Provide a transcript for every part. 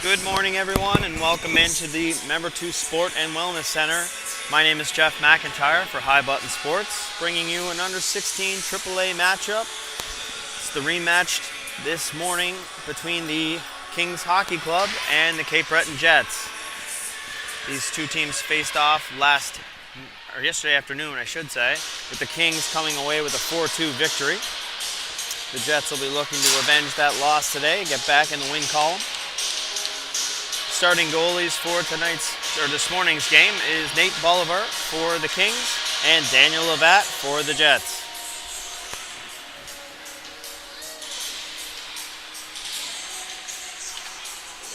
Good morning, everyone, and welcome into the Member 2 Sport and Wellness Center. My name is Jeff McIntyre for High Button Sports, bringing you an under 16 AAA matchup. It's the rematch this morning between the Kings Hockey Club and the Cape Breton Jets. These two teams faced off yesterday afternoon, I should say, with the Kings coming away with a 4-2 victory. The Jets will be looking to revenge that loss today, get back in the win column. Starting goalies for this morning's game is Nate Bolivar for the Kings and Daniel Levat for the Jets.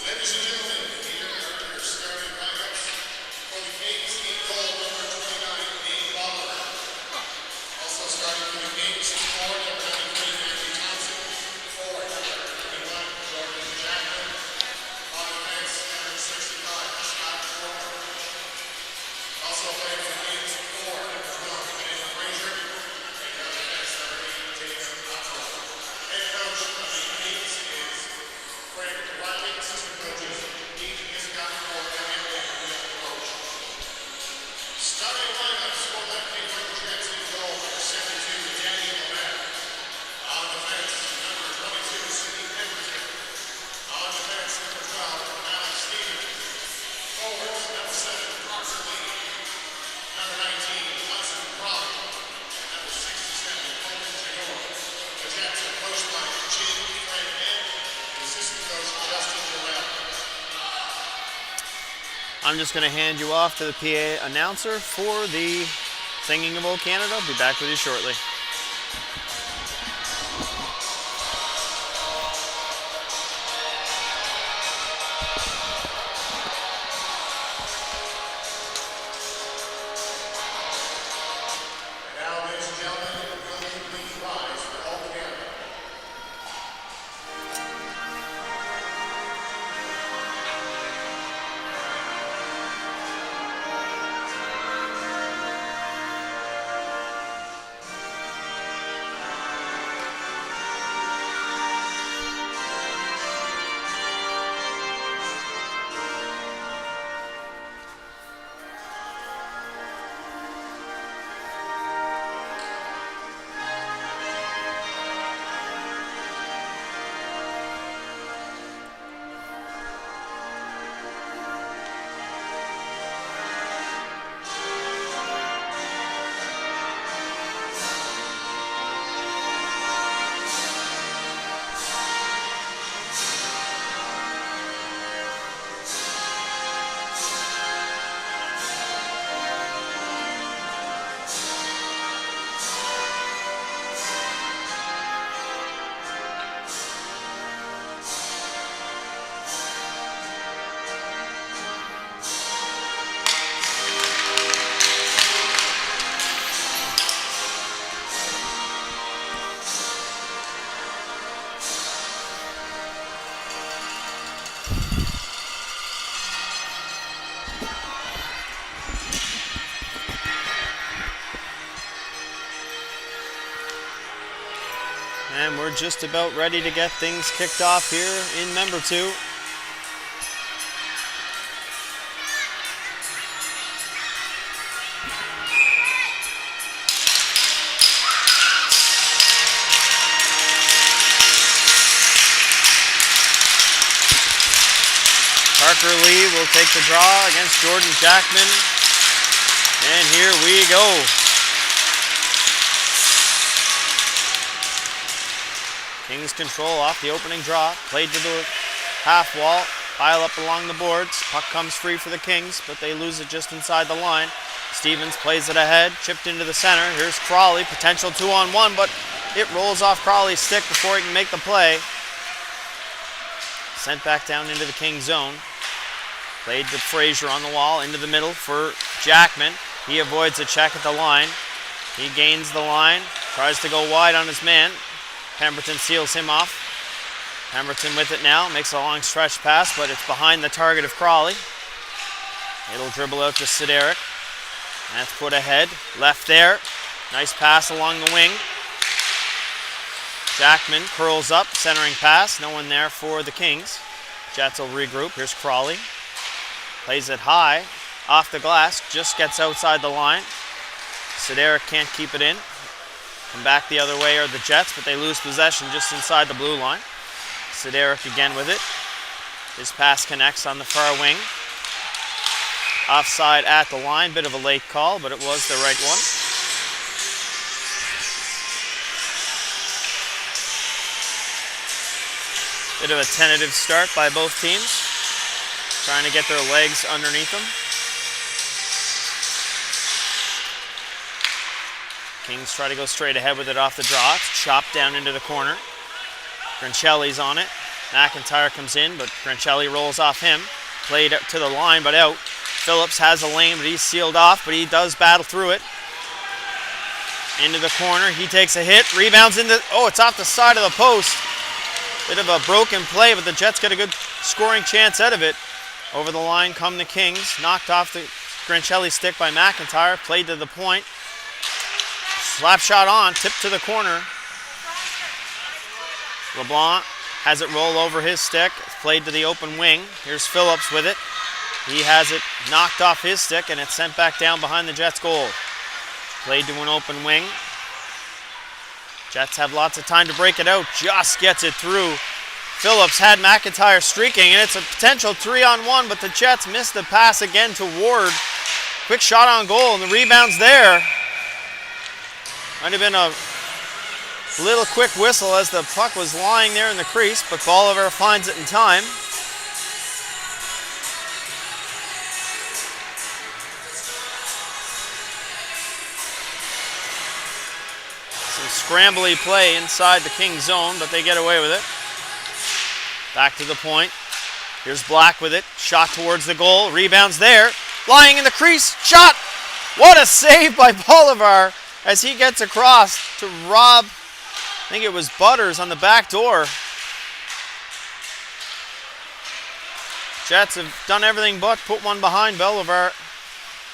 Ladies and gentlemen, here are your starting lineups for the Kings. In goal, number 29, Nate Bolivar. Also starting for the Kings, forward number 93, Matthew Thompson. Forward number 21, Jordan Jackman. On defense, number 65, Scott Forward. Also playing for the Kings, forward number 12, Ben Frazier. And on defense, number 8, Jason Otto. Head coach of the Kings is Frank Riley. Assistant coaches, each is Scott Forward and Will coach. Starting lineups for the Cape Breton Jets in goal, number 72, Daniel Levat. On defense, number 22, Sidney Pemberton. On defense, number 12, Alex Stevens. Forwards, number 7, Parker Lee. Number 19, Hudson Crawley. And number 67, Colton Tagore. The Jets are coached by Jim Fred Head, assistant coach Justin Joel. I'm just going to hand you off to the PA announcer for the Singing of Old Canada. I'll be back with you shortly. And now, ladies and gentlemen, will you please rise for Old Canada? And we're just about ready to get things kicked off here in Member 2. Parker Lee will take the draw against Jordan Jackman. And here we go. Kings control off the opening draw. Played to the half wall. Pile up along the boards. Puck comes free for the Kings, but they lose it just inside the line. Stevens plays it ahead. Chipped into the center. Here's Crawley. Potential 2-on-1, but it rolls off Crawley's stick before he can make the play. Sent back down into the Kings zone. Played to Frazier on the wall. Into the middle for Jackman. He avoids a check at the line. He gains the line. Tries to go wide on his man. Pemberton seals him off. Pemberton with it now. Makes a long stretch pass, but it's behind the target of Crawley. It'll dribble out to Sideric. That's put ahead. Left there. Nice pass along the wing. Jackman curls up. Centering pass. No one there for the Kings. Jets will regroup. Here's Crawley. Plays it high. Off the glass. Just gets outside the line. Sideric can't keep it in. Come back the other way are the Jets, but they lose possession just inside the blue line. Sideric again with it. His pass connects on the far wing. Offside at the line. Bit of a late call, but it was the right one. Bit of a tentative start by both teams. Trying to get their legs underneath them. Kings try to go straight ahead with it off the draw. It's chopped down into the corner. Grancelli's on it. McIntyre comes in, but Grancelli rolls off him. Played to the line, but out. Phillips has a lane, but he's sealed off, but he does battle through it. Into the corner. He takes a hit. Rebounds into... Oh, it's off the side of the post. Bit of a broken play, but the Jets get a good scoring chance out of it. Over the line come the Kings. Knocked off the Grancelli stick by McIntyre. Played to the point. Slap shot on. Tipped to the corner. LeBlanc has it roll over his stick. It's played to the open wing. Here's Phillips with it. He has it knocked off his stick, and it's sent back down behind the Jets' goal. Played to an open wing. Jets have lots of time to break it out. Just gets it through. Phillips had McIntyre streaking, and it's a potential 3-on-1, but the Jets missed the pass again to Ward. Quick shot on goal, and the rebound's there. Might have been a little quick whistle as the puck was lying there in the crease, but Bolivar finds it in time. Scrambly play inside the Kings zone, but they get away with it. Back to the point. Here's Black with it. Shot towards the goal. Rebounds there. Lying in the crease. Shot! What a save by Bolivar as he gets across to rob, I think it was Butters on the back door. Jets have done everything but put one behind Bolivar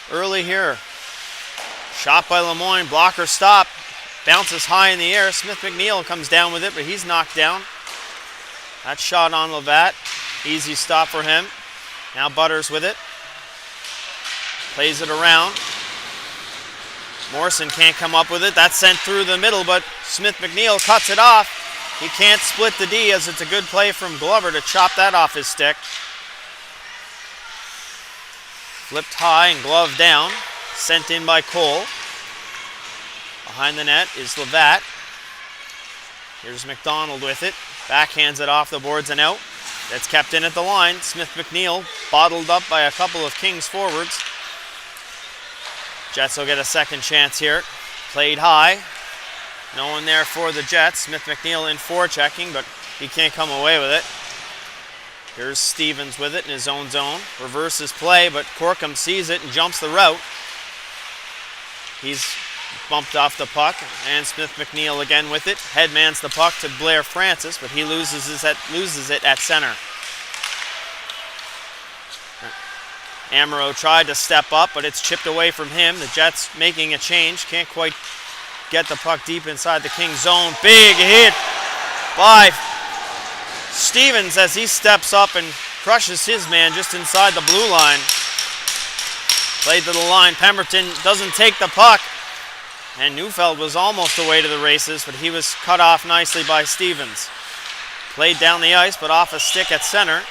early here. Shot by Lemoyne. Blocker stop. Bounces high in the air. Smith McNeil comes down with it, but he's knocked down. That shot on Levat. Easy stop for him. Now Butters with it. Plays it around. Morrison can't come up with it. That's sent through the middle, but Smith McNeil cuts it off. He can't split the D as it's a good play from Glover to chop that off his stick. Flipped high and gloved down. Sent in by Cole. Behind the net is Levat. Here's McDonald with it. Backhands it off the boards and out. That's kept in at the line. Smith McNeil bottled up by a couple of Kings forwards. Jets will get a second chance here. Played high. No one there for the Jets. Smith McNeil in forechecking, but he can't come away with it. Here's Stevens with it in his own zone. Reverses play, but Corkum sees it and jumps the route. He's bumped off the puck, and Smith McNeil again with it. Headmans the puck to Blair Francis, but he loses it at center. Amaro tried to step up, but it's chipped away from him. The Jets making a change. Can't quite get the puck deep inside the Kings zone. Big hit by Stevens as he steps up and crushes his man just inside the blue line. Played to the line. Pemberton doesn't take the puck. And Neufeld was almost away to the races, but he was cut off nicely by Stevens. Played down the ice, but off a stick at center.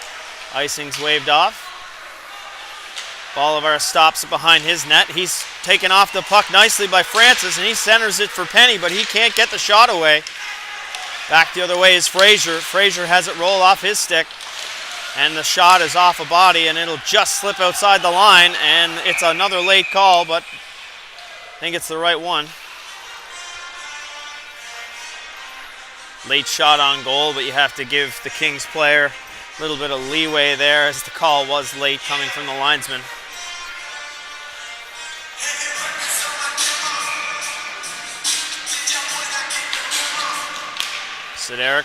Icing's waved off. Bolivar stops it behind his net. He's taken off the puck nicely by Francis, and he centers it for Penny, but he can't get the shot away. Back the other way is Frazier. Frazier has it roll off his stick, and the shot is off a body, and it'll just slip outside the line, and it's another late call, but I think it's the right one. Late shot on goal, but you have to give the Kings player a little bit of leeway there as the call was late coming from the linesman. Sideric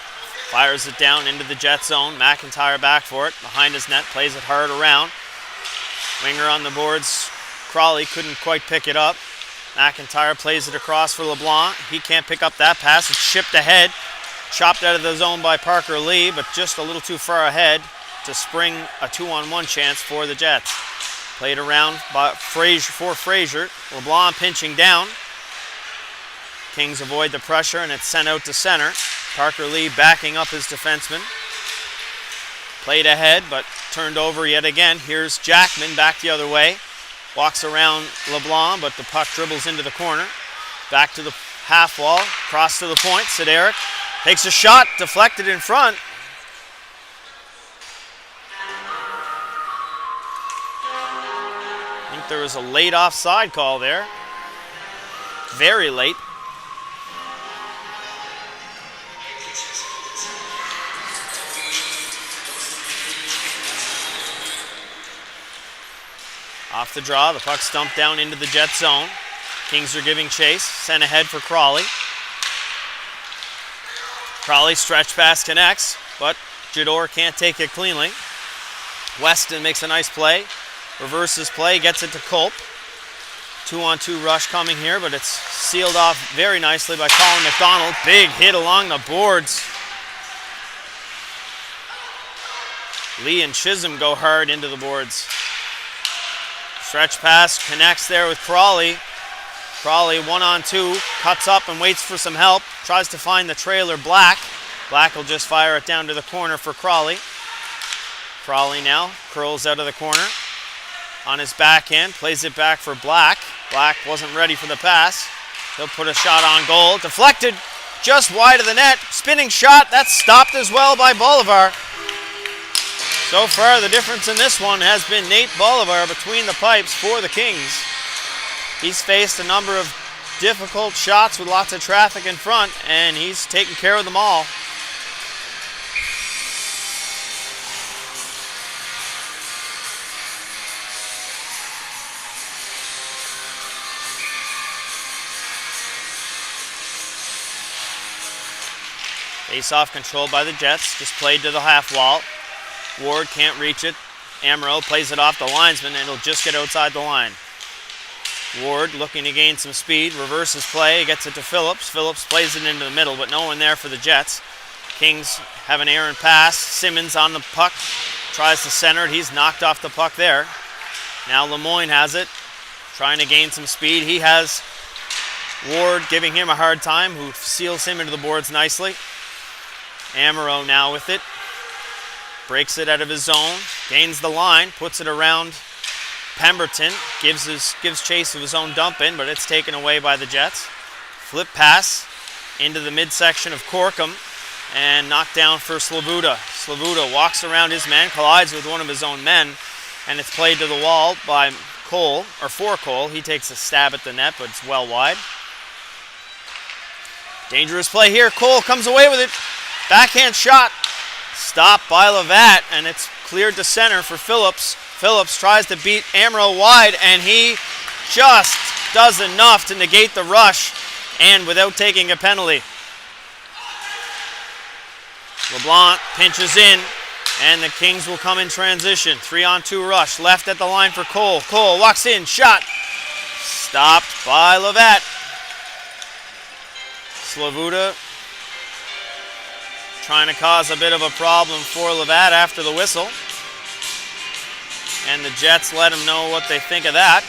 fires it down into the Jet zone. McIntyre back for it. Behind his net, plays it hard around. Winger on the boards. Crawley couldn't quite pick it up. McIntyre plays it across for LeBlanc. He can't pick up that pass. It's chipped ahead. Chopped out of the zone by Parker Lee, but just a little too far ahead to spring a 2-on-1 chance for the Jets. Played around by Frazier. LeBlanc pinching down. Kings avoid the pressure, and it's sent out to center. Parker Lee backing up his defenseman. Played ahead, but turned over yet again. Here's Jackman back the other way. Walks around LeBlanc, but the puck dribbles into the corner. Back to the half wall, cross to the point. Sideric takes a shot, deflected in front. I think there was a late offside call there. Very late. Off the draw, the puck's dumped down into the Jet zone. Kings are giving chase, sent ahead for Crawley. Crawley stretch pass connects, but Jador can't take it cleanly. Weston makes a nice play, reverses play, gets it to Culp. 2-on-2 rush coming here, but it's sealed off very nicely by Colin McDonald. Big hit along the boards. Lee and Chisholm go hard into the boards. Stretch pass connects there with Crawley. Crawley 1-on-2, cuts up and waits for some help. Tries to find the trailer Black. Black will just fire it down to the corner for Crawley. Crawley now curls out of the corner. On his backhand, plays it back for Black. Black wasn't ready for the pass. He'll put a shot on goal. Deflected just wide of the net. Spinning shot, that's stopped as well by Bolivar. So far, the difference in this one has been Nate Bolivar between the pipes for the Kings. He's faced a number of difficult shots with lots of traffic in front, and he's taken care of them all. Face-off controlled by the Jets, just played to the half wall. Ward can't reach it. Amaro plays it off the linesman, and it'll just get outside the line. Ward looking to gain some speed, reverses play, gets it to Phillips. Phillips plays it into the middle, but no one there for the Jets. Kings have an errant pass. Simmons on the puck, tries to center it. He's knocked off the puck there. Now Lemoyne has it, trying to gain some speed. He has Ward giving him a hard time, who seals him into the boards nicely. Amaro now with it. Breaks it out of his zone, gains the line, puts it around Pemberton, gives chase of his own dump in, but it's taken away by the Jets. Flip pass into the midsection of Corkum and knocked down for Slavuta. Slavuta walks around his man, collides with one of his own men, and it's played to the wall by Cole, or for Cole. He takes a stab at the net, but it's well wide. Dangerous play here. Cole comes away with it. Backhand shot. Stopped by Levat, and it's cleared to center for Phillips. Phillips tries to beat Amaro wide, and he just does enough to negate the rush, and without taking a penalty. LeBlanc pinches in, and the Kings will come in transition. 3-on-2 rush, left at the line for Cole. Cole walks in, shot. Stopped by Levat. Slavuta trying to cause a bit of a problem for Levat after the whistle. And the Jets let him know what they think of that.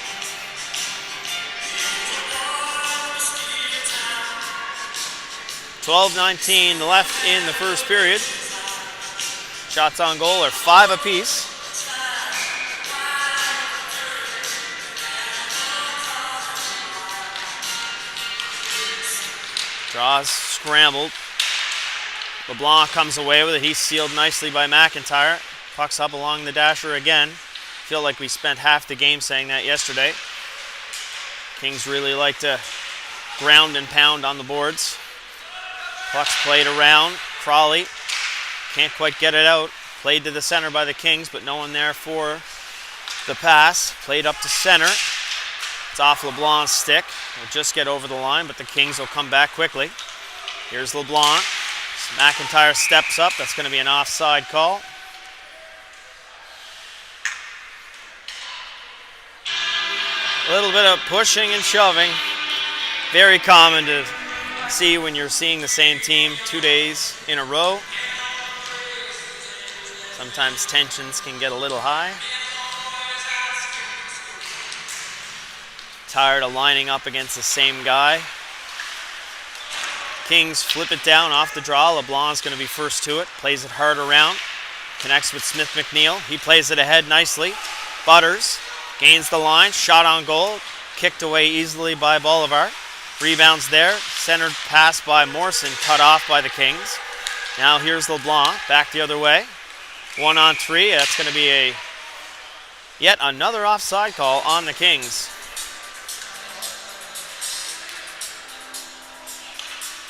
.12:19 left in the first period. Shots on goal are 5 apiece. Draws scrambled. LeBlanc comes away with it. He's sealed nicely by McIntyre. Puck's up along the dasher again. Feel like we spent half the game saying that yesterday. Kings really like to ground and pound on the boards. Puck's played around. Crawley can't quite get it out. Played to the center by the Kings, but no one there for the pass. Played up to center. It's off LeBlanc's stick. Will just get over the line, but the Kings will come back quickly. Here's LeBlanc. McIntyre steps up. That's going to be an offside call. A little bit of pushing and shoving. Very common to see when you're seeing the same team 2 days in a row. Sometimes tensions can get a little high. Tired of lining up against the same guy. Kings flip it down off the draw. LeBlanc's going to be first to it. Plays it hard around. Connects with Smith McNeil. He plays it ahead nicely. Butters gains the line. Shot on goal. Kicked away easily by Bolivar. Rebounds there. Centered pass by Morrison. Cut off by the Kings. Now here's LeBlanc. Back the other way. 1-on-3. That's going to be yet another offside call on the Kings.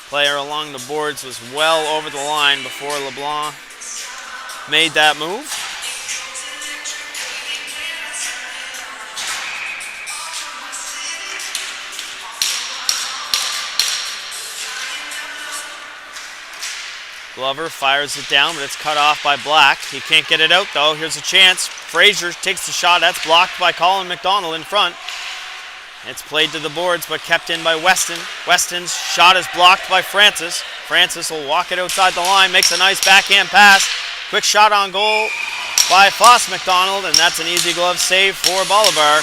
Player along the boards was well over the line before LeBlanc made that move. Glover fires it down, but it's cut off by Black. He can't get it out, though. Here's a chance. Frazier takes the shot. That's blocked by Colin McDonald in front. It's played to the boards, but kept in by Weston. Weston's shot is blocked by Francis. Francis will walk it outside the line, makes a nice backhand pass. Quick shot on goal by Foss McDonald, and that's an easy glove save for Bolivar.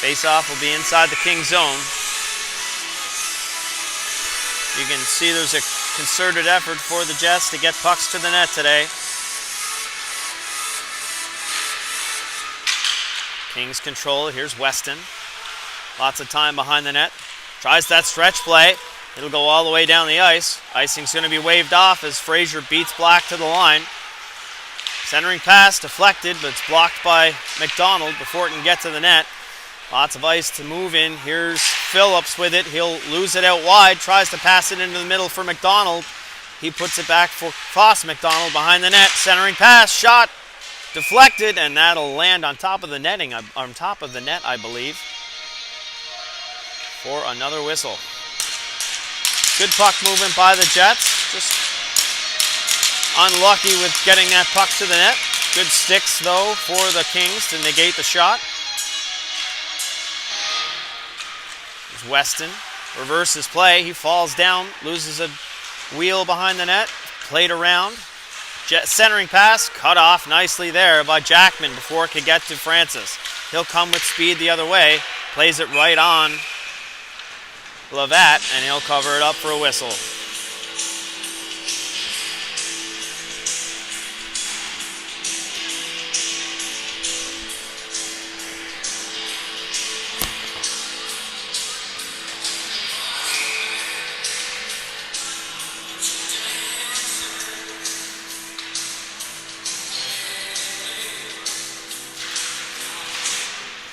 Face-off will be inside the King zone. You can see there's a concerted effort for the Jets to get pucks to the net today. Kings control. Here's Weston. Lots of time behind the net. Tries that stretch play. It'll go all the way down the ice. Icing's going to be waved off as Frazier beats Black to the line. Centering pass deflected, but it's blocked by McDonald before it can get to the net. Lots of ice to move in. Here's Phillips with it. He'll lose it out wide. Tries to pass it into the middle for McDonald. He puts it back for Foss McDonald behind the net. Centering pass, shot, deflected, and that'll land on top of the netting, on top of the net, I believe, for another whistle. Good puck movement by the Jets. Just unlucky with getting that puck to the net. Good sticks, though, for the Kings to negate the shot. There's Weston. Reverses play. He falls down, loses a wheel behind the net. Played around. Centering pass, cut off nicely there by Jackman before it could get to Francis. He'll come with speed the other way. Plays it right on Levatt, and he'll cover it up for a whistle.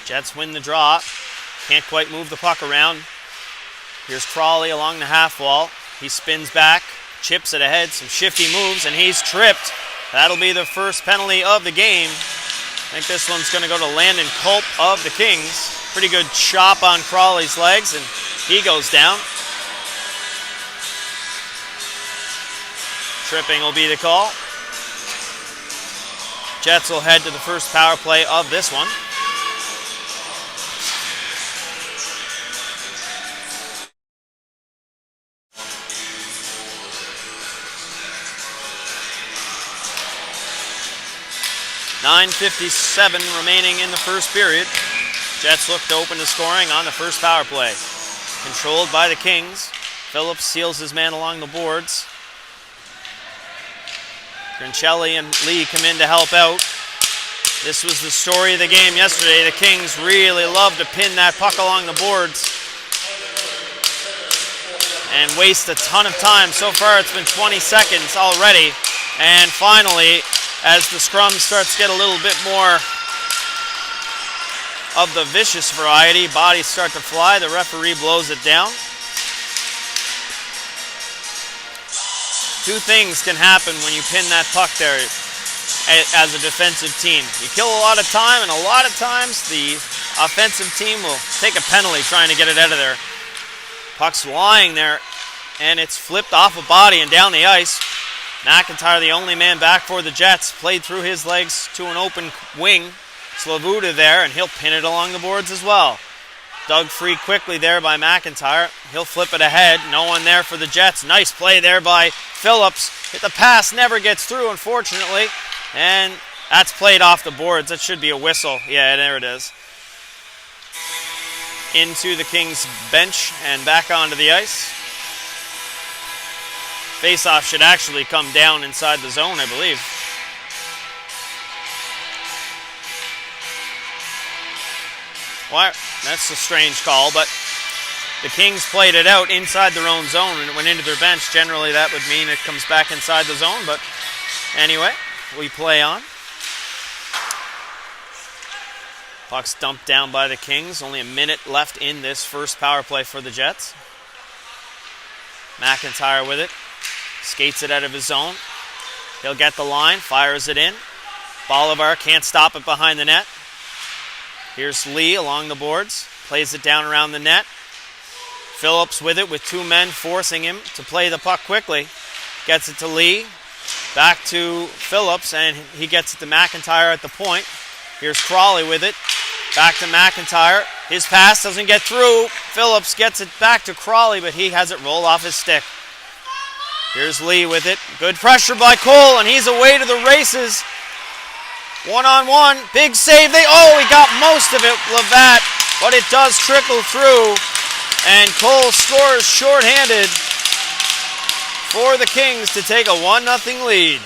Jets win the draw. Can't quite move the puck around. Here's Crawley along the half wall. He spins back, chips it ahead, some shifty moves, and he's tripped. That'll be the first penalty of the game. I think this one's going to go to Landon Culp of the Kings. Pretty good chop on Crawley's legs, and he goes down. Tripping will be the call. Jets will head to the first power play of this one. .9:57 remaining in the first period. Jets look to open the scoring on the first power play. Controlled by the Kings. Phillips seals his man along the boards. Grincelli and Lee come in to help out. This was the story of the game yesterday. The Kings really love to pin that puck along the boards and waste a ton of time. So far it's been 20 seconds already. And finally, as the scrum starts to get a little bit more of the vicious variety, bodies start to fly, the referee blows it down. Two things can happen when you pin that puck there as a defensive team. You kill a lot of time, and a lot of times the offensive team will take a penalty trying to get it out of there. Puck's lying there, and it's flipped off a body and down the ice. McIntyre, the only man back for the Jets, played through his legs to an open wing. Slavuta there, and he'll pin it along the boards as well. Dug free quickly there by McIntyre. He'll flip it ahead. No one there for the Jets. Nice play there by Phillips. Hit the pass, never gets through, unfortunately. And that's played off the boards. That should be a whistle. Yeah, there it is. Into the Kings bench and back onto the ice. Face-off should actually come down inside the zone, I believe. Well, that's a strange call, but the Kings played it out inside their own zone and it went into their bench. Generally, that would mean it comes back inside the zone, but anyway, we play on. Puck's dumped down by the Kings. Only a minute left in this first power play for the Jets. McIntyre with it. Skates it out of his zone. He'll get the line, fires it in. Bolivar can't stop it behind the net. Here's Lee along the boards. Plays it down around the net. Phillips with it with two men forcing him to play the puck quickly. Gets it to Lee. Back to Phillips, and he gets it to McIntyre at the point. Here's Crawley with it. Back to McIntyre. His pass doesn't get through. Phillips gets it back to Crawley, but he has it roll off his stick. Here's Lee with it. Good pressure by Cole, and he's away to the races. One-on-one. Big save. He got most of it, Levat, but it does trickle through, and Cole scores shorthanded for the Kings to take a 1-0 lead.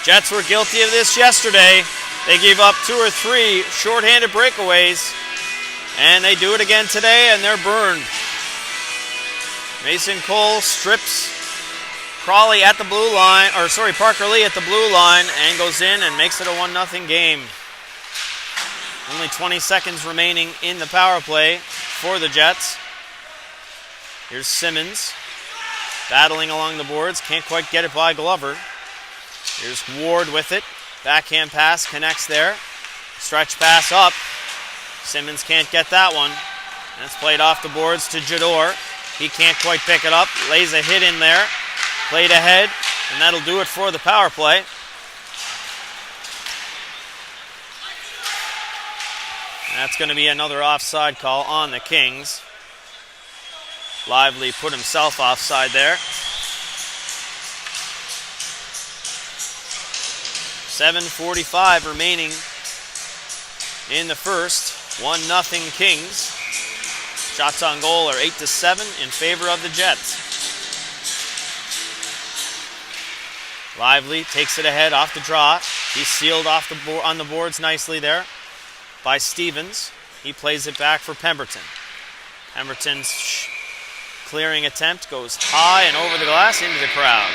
Jets were guilty of this yesterday. They gave up 2 or 3 shorthanded breakaways, and they do it again today, and they're burned. Mason Cole strips Crawley at the blue line, Parker Lee at the blue line, and goes in and makes it a 1-0 game. Only 20 seconds remaining in the power play for the Jets. Here's Simmons battling along the boards, can't quite get it by Glover. Here's Ward with it. Backhand pass connects there. Stretch pass up. Simmons can't get that one. That's played off the boards to Jador. He can't quite pick it up. Lays a hit in there. Played ahead, and that'll do it for the power play. That's going to be another offside call on the Kings. Lively put himself offside there. 7:45 remaining in the first. 1-0 Kings. Shots on goal are 8-7 in favor of the Jets. Lively takes it ahead off the draw. He's sealed off on the boards nicely there by Stevens. He plays it back for Pemberton. Pemberton's clearing attempt goes high and over the glass into the crowd.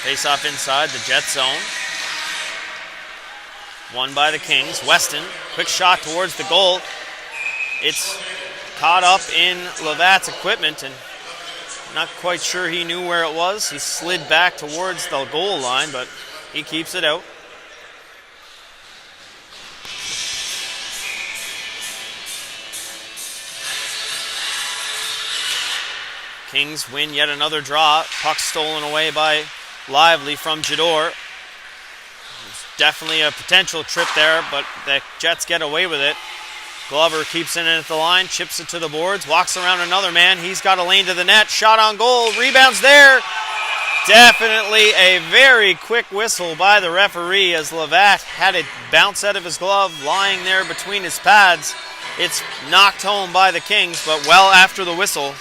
Face off inside the Jet zone. Won by the Kings. Weston, quick shot towards the goal. It's caught up in Levat's equipment, and not quite sure he knew where it was. He slid back towards the goal line, but he keeps it out. Kings win yet another draw. Puck stolen away by Lively from Jador. There's definitely a potential trip there, but the Jets get away with it. Glover keeps it in at the line, chips it to the boards, walks around another man. He's got a lane to the net, shot on goal, rebounds there. Definitely a very quick whistle by the referee as Levat had it bounce out of his glove, lying there between his pads. It's knocked home by the Kings, but well after the whistle.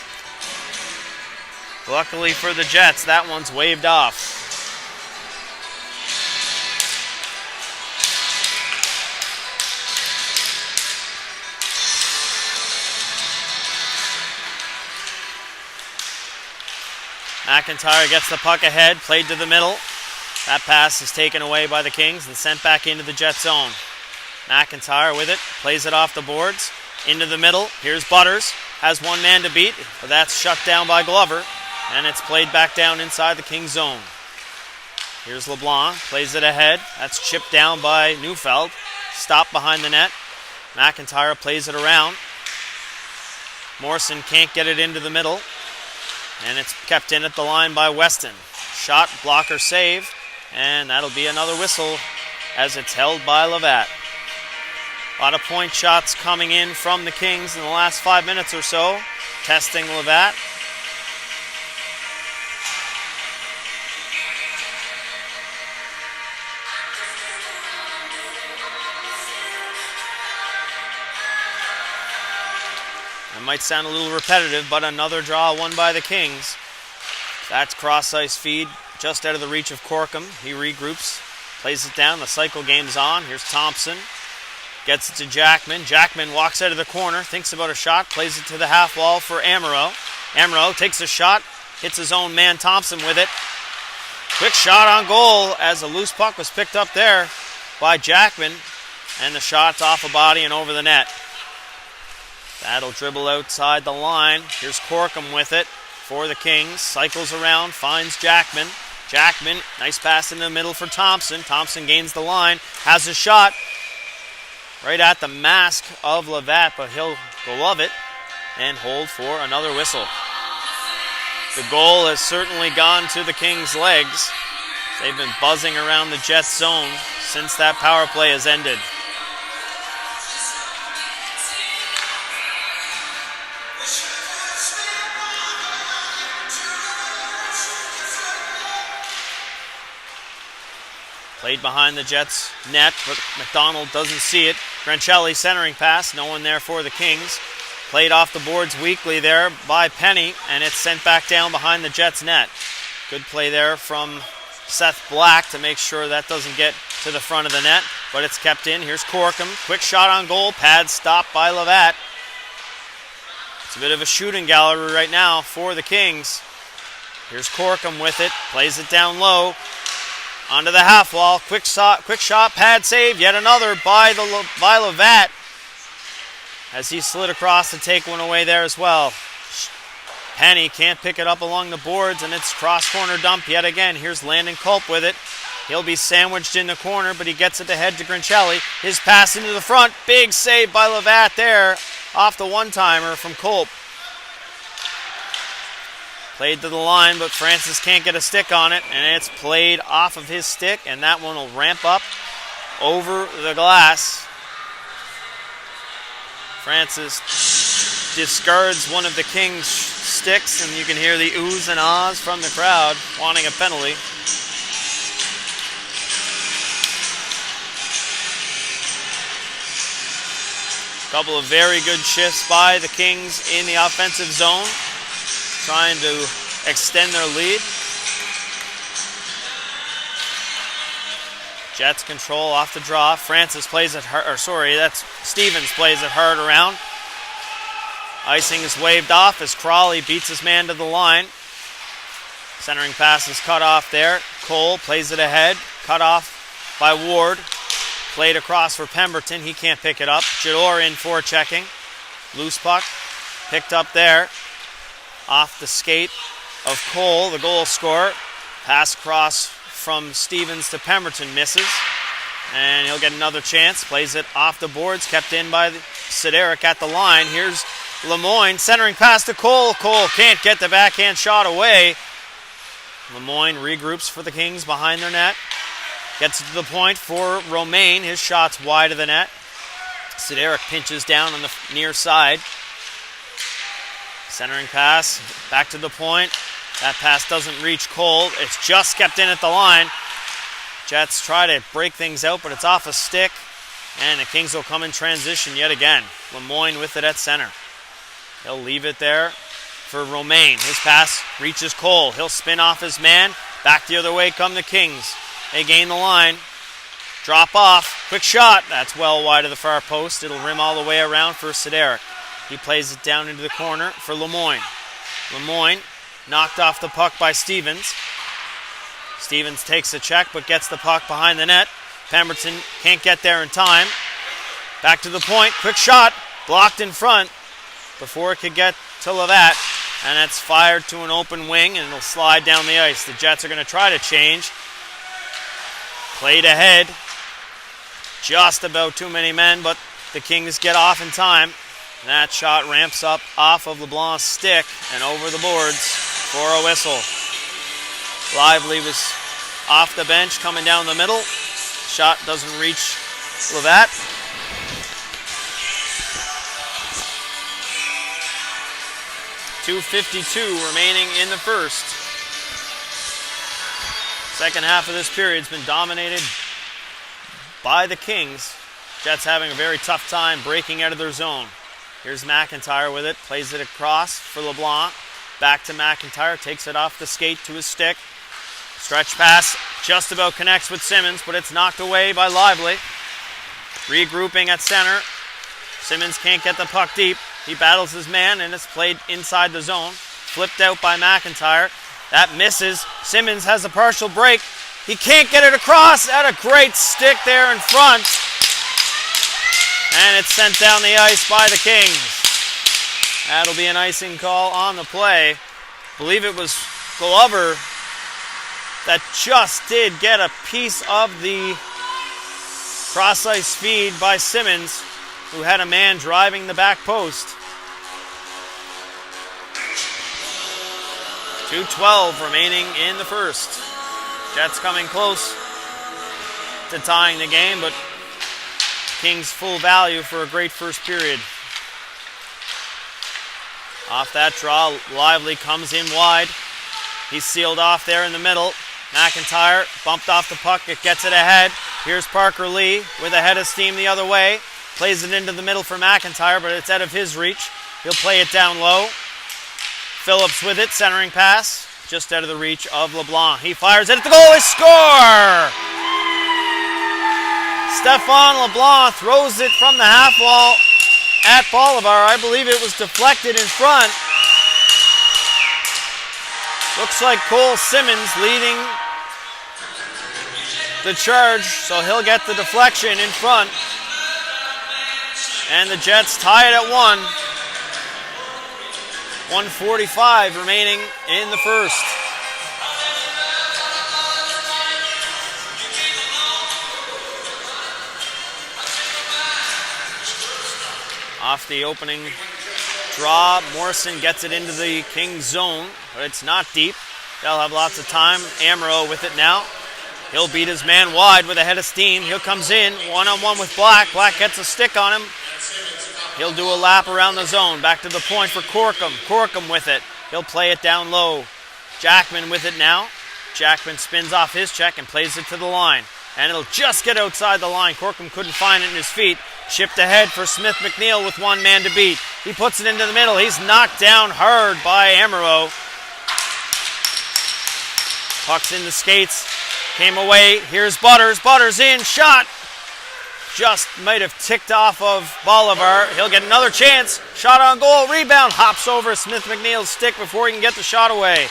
Luckily for the Jets, that one's waved off. McIntyre gets the puck ahead, played to the middle. That pass is taken away by the Kings and sent back into the Jet zone. McIntyre with it, plays it off the boards, into the middle. Here's Butters, has one man to beat, but that's shut down by Glover. And it's played back down inside the Kings zone. Here's LeBlanc, plays it ahead. That's chipped down by Neufeld. stopped behind the net. McIntyre plays it around. Morrison can't get it into the middle. And it's kept in at the line by Weston. Shot, blocker, save. And that'll be another whistle as it's held by Levatt. A lot of point shots coming in from the Kings in the last 5 minutes or so. Testing Levatt. It might sound a little repetitive, but another draw won by the Kings. That's cross-ice feed just out of the reach of Corkum. He regroups, plays it down. The cycle game's on. Here's Thompson. Gets it to Jackman. Jackman walks out of the corner, thinks about a shot, plays it to the half wall for Amaro. Amaro takes a shot, hits his own man Thompson with it. Quick shot on goal as a loose puck was picked up there by Jackman. And the shot's off a body and over the net. That'll dribble outside the line. Here's Corkum with it for the Kings. Cycles around, finds Jackman. Jackman, nice pass in the middle for Thompson. Thompson gains the line, has a shot right at the mask of Levatt, but he'll glove it and hold for another whistle. The goal has certainly gone to the Kings' legs. They've been buzzing around the Jets' zone since that power play has ended. Played behind the Jets' net, but McDonald doesn't see it. Grancelli centering pass, no one there for the Kings. Played off the boards weakly there by Penny, and it's sent back down behind the Jets' net. Good play there from Seth Black to make sure that doesn't get to the front of the net, but it's kept in. Here's Corkum, quick shot on goal, pad stopped by Levatt. It's a bit of a shooting gallery right now for the Kings. Here's Corkum with it, plays it down low. Onto the half wall, quick shot, pad save, yet another by Levatt as he slid across to take one away there as well. Penny can't pick it up along the boards, and it's cross-corner dump yet again. Here's Landon Culp with it. He'll be sandwiched in the corner, but he gets it ahead to Grancelli. His pass into the front, big save by Levatt there, off the one-timer from Culp. Played to the line, but Francis can't get a stick on it, and it's played off of his stick, and that one will ramp up over the glass. Francis discards one of the Kings' sticks, and you can hear the oohs and ahs from the crowd wanting a penalty. Couple of very good shifts by the Kings in the offensive zone, trying to extend their lead. Jets control off the draw. Francis plays it hard, that's Stevens plays it hard around. Icing is waved off as Crawley beats his man to the line. Centering pass is cut off there. Cole plays it ahead, cut off by Ward. Played across for Pemberton, he can't pick it up. Jador in for checking. Loose puck, picked up there. Off the skate of Cole, the goal scorer. Pass across from Stevens to Pemberton, misses. And he'll get another chance. Plays it off the boards, kept in by Sideric at the line. Here's Lemoyne, centering pass to Cole. Cole can't get the backhand shot away. Lemoyne regroups for the Kings behind their net. Gets it to the point for Romaine. His shot's wide of the net. Sideric pinches down on the near side. Centering pass, back to the point. That pass doesn't reach Cole. It's just kept in at the line. Jets try to break things out, but it's off a stick. And the Kings will come in transition yet again. Lemoyne with it at center. He'll leave it there for Romaine. His pass reaches Cole. He'll spin off his man. Back the other way come the Kings. They gain the line. Drop off. Quick shot. That's well wide of the far post. It'll rim all the way around for Sideric. He plays it down into the corner for Lemoyne. Lemoyne knocked off the puck by Stevens. Stevens takes a check but gets the puck behind the net. Pemberton can't get there in time. Back to the point. Quick shot. Blocked in front before it could get to Levatt. And it's fired to an open wing and it'll slide down the ice. The Jets are going to try to change. Played ahead. Just about too many men, but the Kings get off in time. That shot ramps up off of LeBlanc's stick and over the boards for a whistle. Lively was off the bench coming down the middle. Shot doesn't reach Levat. .252 remaining in the first. Second half of this period has been dominated by the Kings. Jets having a very tough time breaking out of their zone. Here's McIntyre with it, plays it across for LeBlanc. Back to McIntyre, takes it off the skate to his stick. Stretch pass just about connects with Simmons, but it's knocked away by Lively. Regrouping at center. Simmons can't get the puck deep. He battles his man and it's played inside the zone. Flipped out by McIntyre. That misses. Simmons has a partial break. He can't get it across. At a great stick there in front. And it's sent down the ice by the Kings. That'll be an icing call on the play. I believe it was Glover that just did get a piece of the cross-ice feed by Simmons, who had a man driving the back post. 2:12 remaining in the first. Jets coming close to tying the game, but Kings full value for a great first period. Off that draw, Lively comes in wide. He's sealed off there in the middle. McIntyre bumped off the puck, it gets it ahead. Here's Parker Lee with a head of steam the other way. Plays it into the middle for McIntyre, but it's out of his reach. He'll play it down low. Phillips with it, centering pass, just out of the reach of LeBlanc. He fires it at the goal, they score! Stefan LeBlanc throws it from the half wall at Bolivar. I believe it was deflected in front. Looks like Cole Simmons leading the charge, so he'll get the deflection in front. And the Jets tie it at 1. 1:45 remaining in the first. Off the opening draw, Morrison gets it into the Kings zone, but it's not deep. They'll have lots of time. Amaro with it now. He'll beat his man wide with a head of steam. He comes in, one-on-one with Black. Black gets a stick on him. He'll do a lap around the zone. Back to the point for Corkum. Corkum with it. He'll play it down low. Jackman with it now. Jackman spins off his check and plays it to the line. And it'll just get outside the line. Corkum couldn't find it in his feet. Chipped ahead for Smith McNeil with one man to beat. He puts it into the middle. He's knocked down hard by Amaro. Puck's in the skates. Came away. Here's Butters. Butters in. Shot. Just might have ticked off of Bolivar. He'll get another chance. Shot on goal. Rebound. Hops over Smith McNeil's stick before he can get the shot away.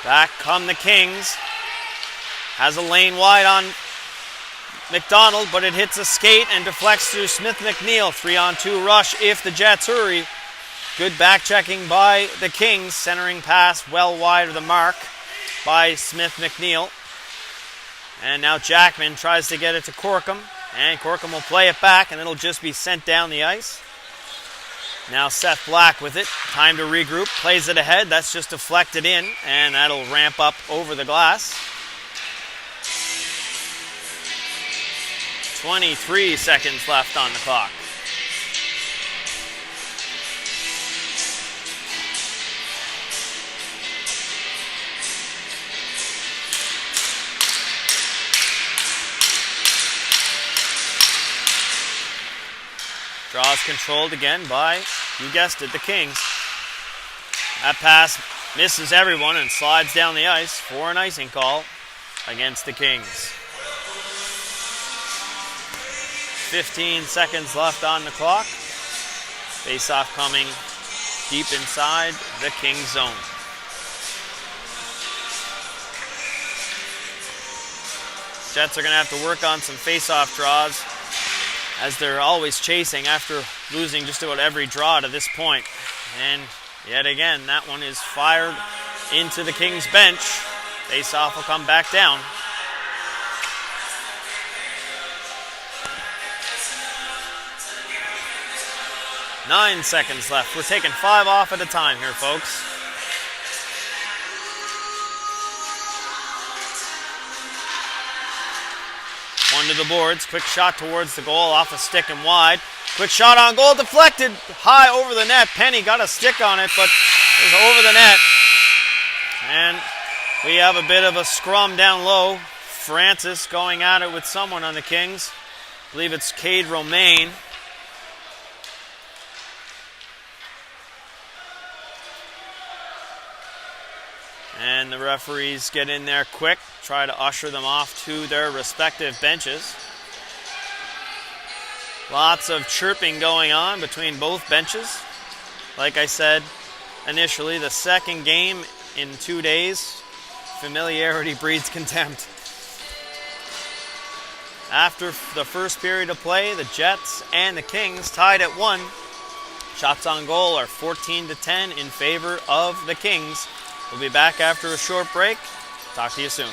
Back come the Kings. Has a lane wide on McDonald, but it hits a skate and deflects through Smith McNeil. 3-on-2 rush if the Jets hurry. Good back checking by the Kings. Centering pass well wide of the mark by Smith McNeil. And now Jackman tries to get it to Corkum. And Corkum will play it back, and it'll just be sent down the ice. Now Seth Black with it. Time to regroup. Plays it ahead. That's just deflected in, and that'll ramp up over the glass. 23 seconds left on the clock. Draws controlled again by, you guessed it, the Kings. That pass misses everyone and slides down the ice for an icing call against the Kings. 15 seconds left on the clock. Face-off coming deep inside the Kings zone. Jets are going to have to work on some face-off draws, as they're always chasing after losing just about every draw to this point. And yet again, that one is fired into the Kings bench. Face-off will come back down. 9 seconds left. We're taking 5 off at a time here, folks. One to the boards. Quick shot towards the goal off a stick and wide. Quick shot on goal, deflected high over the net. Penny got a stick on it, but it was over the net. And we have a bit of a scrum down low. Francis going at it with someone on the Kings. I believe it's Cade Romaine. And the referees get in there quick, try to usher them off to their respective benches. Lots of chirping going on between both benches. Like I said initially, the second game in 2 days. Familiarity breeds contempt. After the first period of play, the Jets and the Kings tied at 1. Shots on goal are 14-10 in favor of the Kings. We'll be back after a short break. Talk to you soon.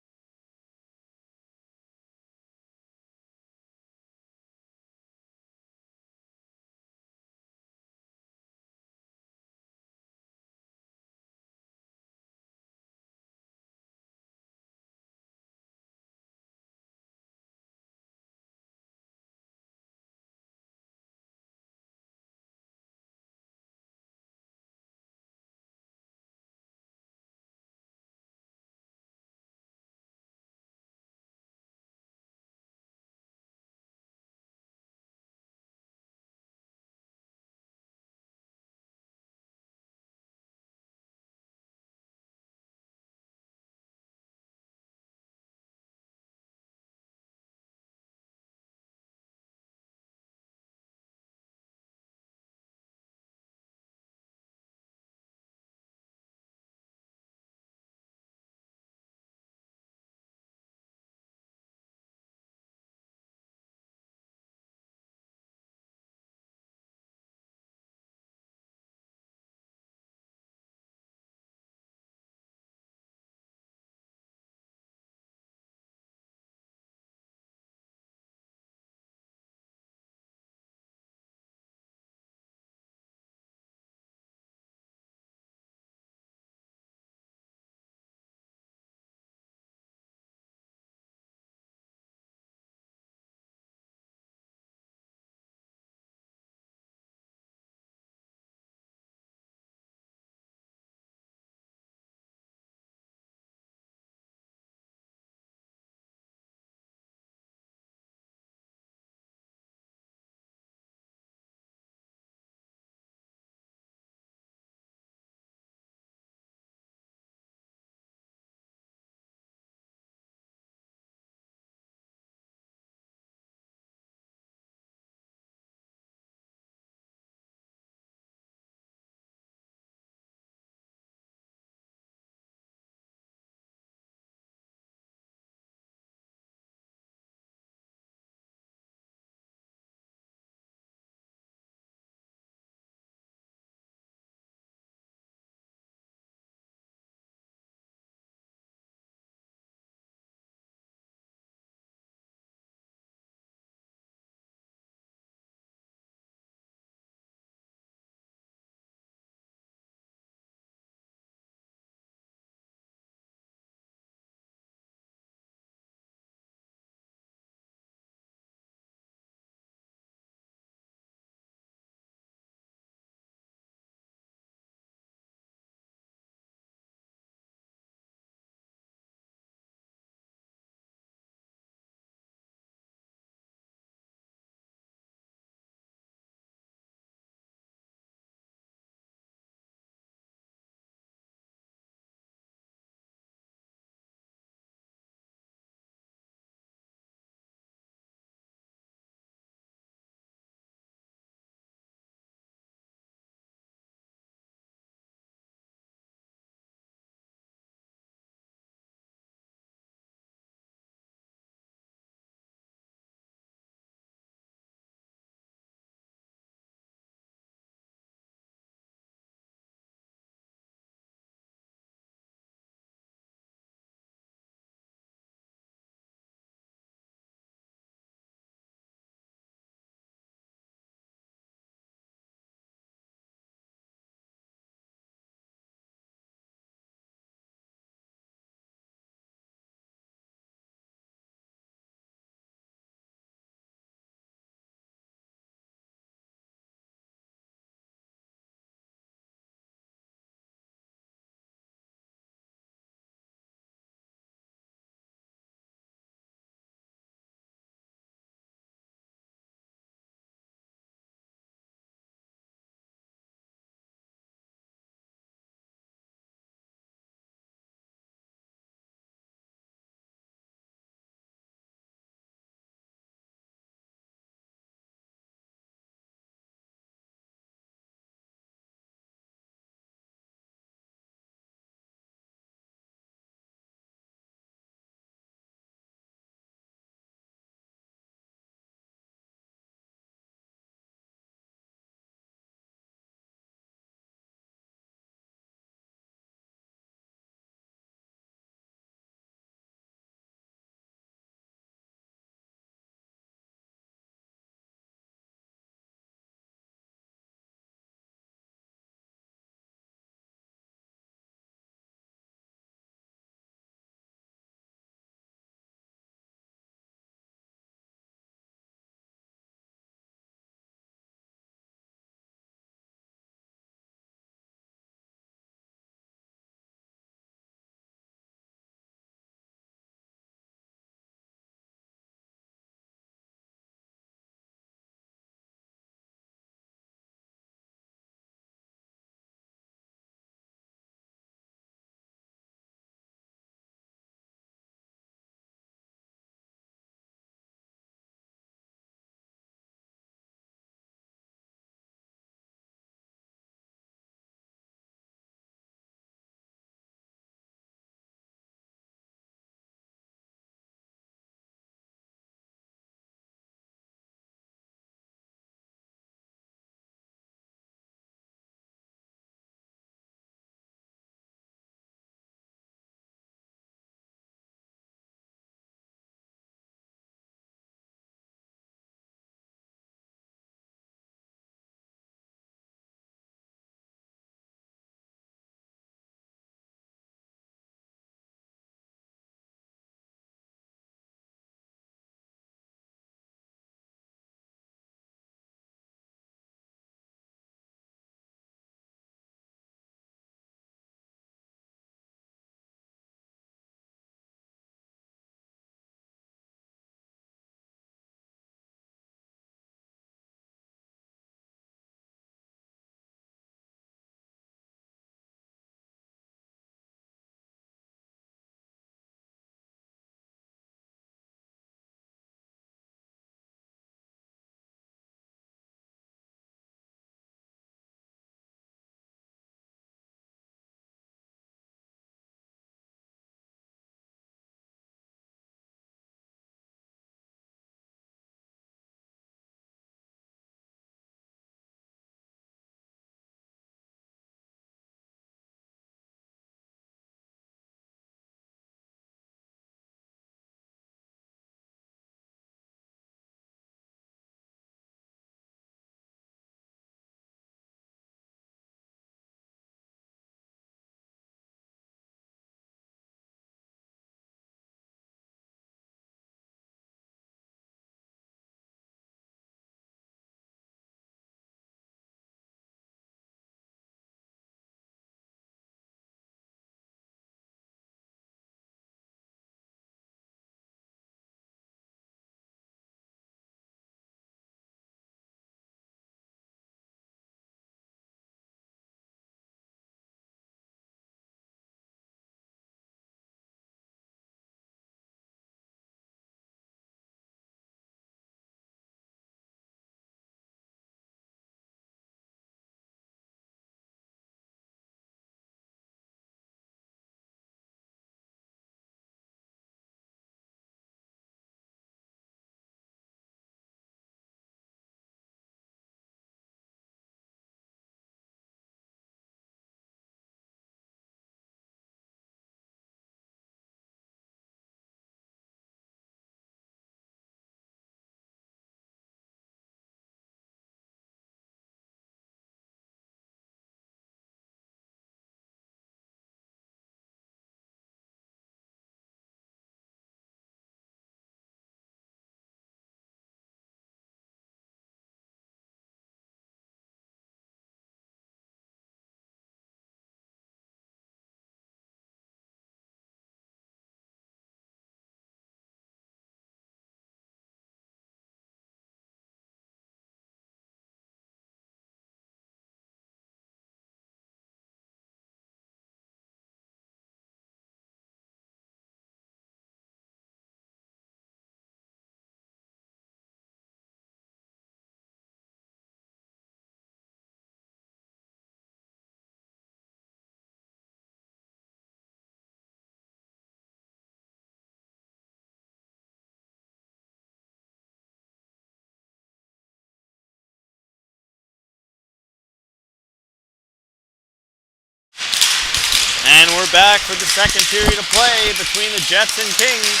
We're back for the second period of play between the Jets and Kings.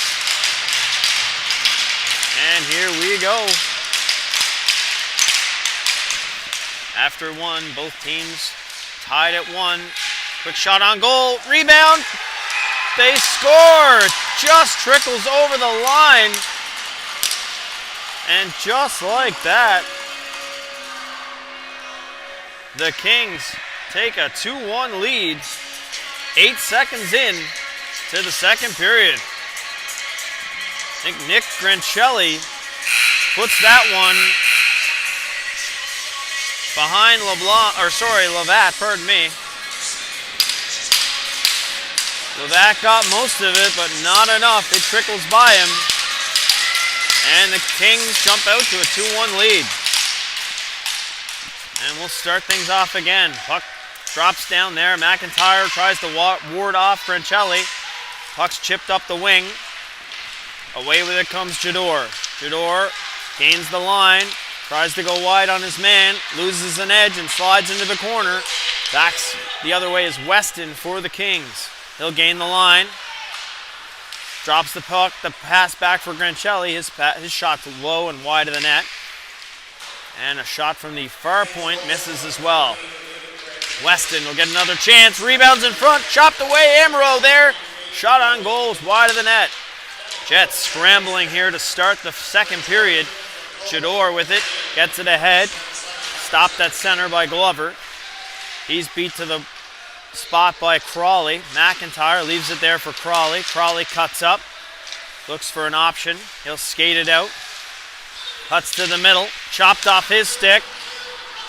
And here we go. After one, both teams tied at one. Quick shot on goal, rebound. They score. Just trickles over the line. And just like that, the Kings take a 2-1 lead. 8 seconds in to the second period. I think Nick Grancelli puts that one behind Levat, pardon me. Levat got most of it, but not enough. It trickles by him. And the Kings jump out to a 2-1 lead. And we'll start things off again. Puck drops down there. McIntyre tries to ward off Grancelli. Puck's chipped up the wing. Away with it comes Jador. Jador gains the line. Tries to go wide on his man. Loses an edge and slides into the corner. Backs the other way is Weston for the Kings. He'll gain the line. Drops the puck. The pass back for Grancelli. His shot's low and wide of the net. And a shot from the far point misses as well. Weston will get another chance. Rebounds in front. Chopped away. Amaro there. Shot on goal is wide of the net. Jets scrambling here to start the second period. Jador with it. Gets it ahead. Stopped at center by Glover. He's beat to the spot by Crawley. McIntyre leaves it there for Crawley. Crawley cuts up. Looks for an option. He'll skate it out. Cuts to the middle. Chopped off his stick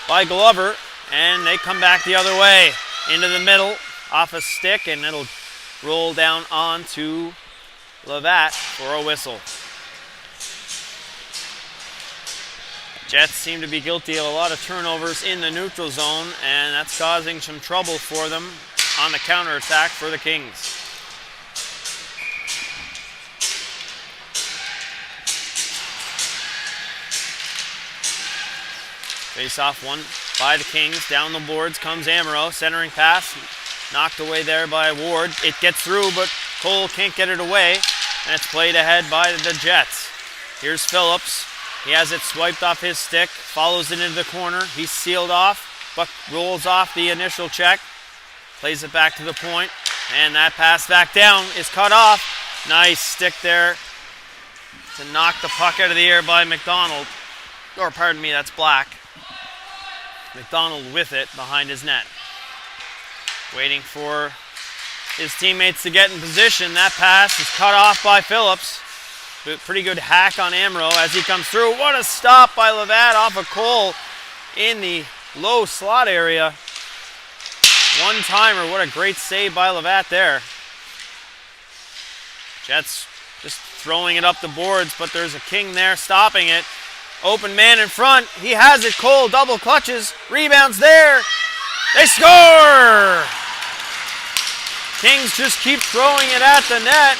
by Glover. And they come back the other way. Into the middle. Off a stick. And it'll roll down onto Levat for a whistle. Jets seem to be guilty of a lot of turnovers in the neutral zone, and that's causing some trouble for them on the counterattack for the Kings. Face off one by the Kings. Down the boards comes Amaro. Centering pass. Knocked away there by Ward. It gets through, but Cole can't get it away. And it's played ahead by the Jets. Here's Phillips. He has it swiped off his stick. Follows it into the corner. He's sealed off. Buck rolls off the initial check. Plays it back to the point. And that pass back down is cut off. Nice stick there to knock the puck out of the air by McDonald. Or pardon me, that's Black. McDonald with it behind his net. Waiting for his teammates to get in position. That pass is cut off by Phillips. Pretty good hack on Amaro as he comes through. What a stop by Levat off of Cole in the low slot area. One-timer. What a great save by Levat there. Jets just throwing it up the boards, but there's a King there stopping it. Open man in front. He has it. Cole double clutches. Rebounds there. They score! Kings just keep throwing it at the net.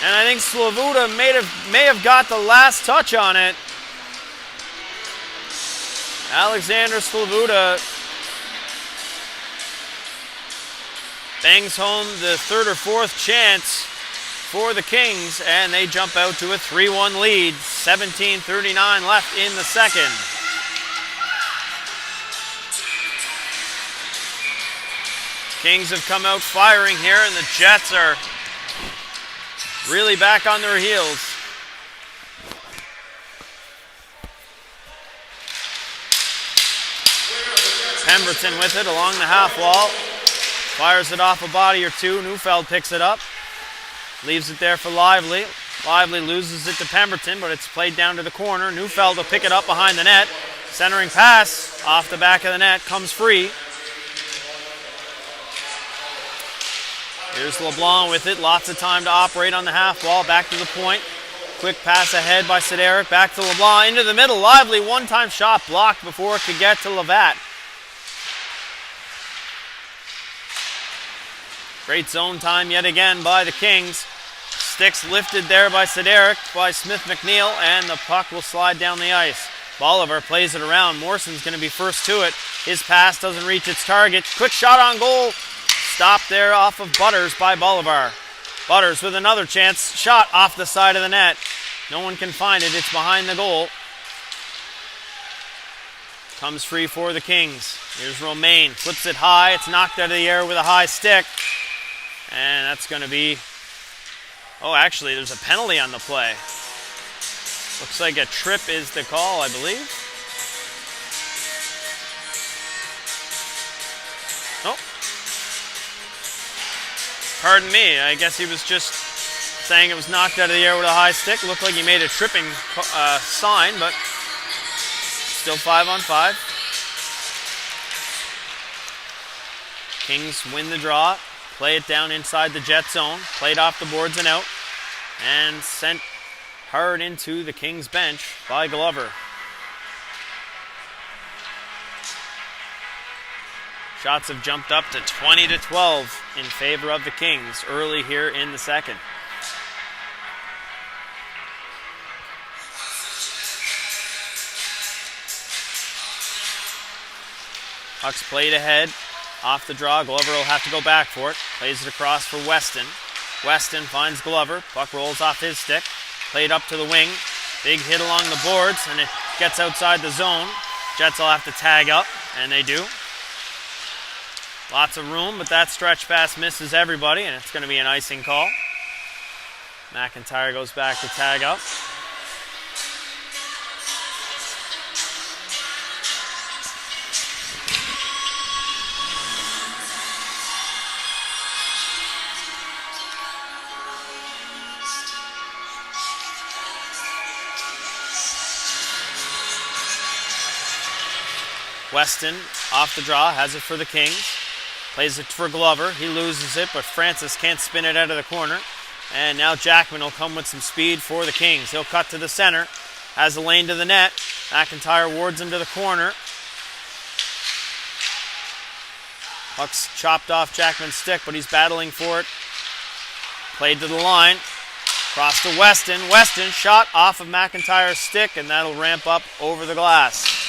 And I think Slavuta may have got the last touch on it. Alexander Slavuta bangs home the third or fourth chance for the Kings, and they jump out to a 3-1 lead. 17:39 left in the second. Kings have come out firing here, and the Jets are really back on their heels. Pemberton with it along the half wall. Fires it off a body or two. Neufeld picks it up. Leaves it there for Lively. Lively loses it to Pemberton, but it's played down to the corner. Neufeld will pick it up behind the net. Centering pass off the back of the net. Comes free. Here's LeBlanc with it. Lots of time to operate on the half wall. Back to the point. Quick pass ahead by Sideric. Back to LeBlanc. Into the middle. Lively. One-time shot blocked before it could get to Levat. Great zone time yet again by the Kings. Sticks lifted there by Sideric, by Smith McNeil, and the puck will slide down the ice. Bolivar plays it around. Morson's going to be first to it. His pass doesn't reach its target. Quick shot on goal. Stopped there off of Butters by Bolivar. Butters with another chance. Shot off the side of the net. No one can find it. It's behind the goal. Comes free for the Kings. Here's Romaine. Flips it high. It's knocked out of the air with a high stick. And that's going to be... Oh, actually, there's a penalty on the play. Looks like a trip is the call, I believe. Oh. Pardon me. I guess he was just saying it was knocked out of the air with a high stick. Looked like he made a tripping sign, but still 5-on-5. Kings win the draw. Play it down inside the Jet zone. Played off the boards and out. And sent hard into the Kings bench by Glover. Shots have jumped up to 20-12 in favor of the Kings early here in the second. Puck's played ahead. Off the draw, Glover will have to go back for it. Plays it across for Weston. Weston finds Glover. Puck rolls off his stick. Played up to the wing. Big hit along the boards, and it gets outside the zone. Jets will have to tag up, and they do. Lots of room, but that stretch pass misses everybody, and it's going to be an icing call. McIntyre goes back to tag up. Weston off the draw, has it for the Kings. Plays it for Glover. He loses it, but Francis can't spin it out of the corner. And now Jackman will come with some speed for the Kings. He'll cut to the center. Has a lane to the net. McIntyre wards into the corner. Puck's chopped off Jackman's stick, but he's battling for it. Played to the line. Cross to Weston. Weston shot off of McIntyre's stick, and that'll ramp up over the glass.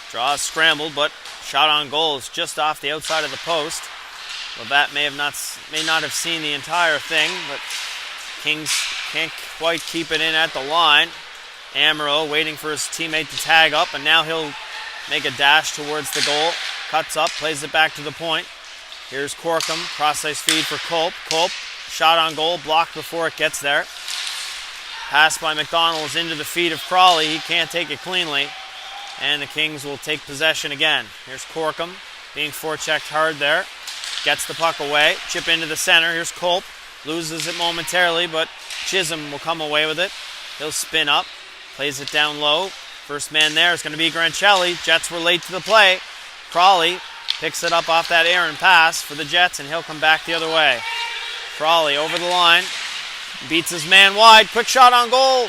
Draw is scrambled, but shot on goal is just off the outside of the post. Labatt may not have seen the entire thing, but Kings can't quite keep it in at the line. Amaro waiting for his teammate to tag up, and now he'll make a dash towards the goal. Cuts up, plays it back to the point. Here's Corkum, cross-ice feed for Culp. Culp, shot on goal, blocked before it gets there. Pass by McDonald is into the feet of Crawley. He can't take it cleanly. And the Kings will take possession again. Here's Corkum being forechecked hard there. Gets the puck away. Chip into the center. Here's Culp. Loses it momentarily, but Chisholm will come away with it. He'll spin up. Plays it down low. First man there is going to be Grancelli. Jets were late to the play. Crawley picks it up off that errant pass for the Jets, and he'll come back the other way. Crawley over the line. Beats his man wide. Quick shot on goal.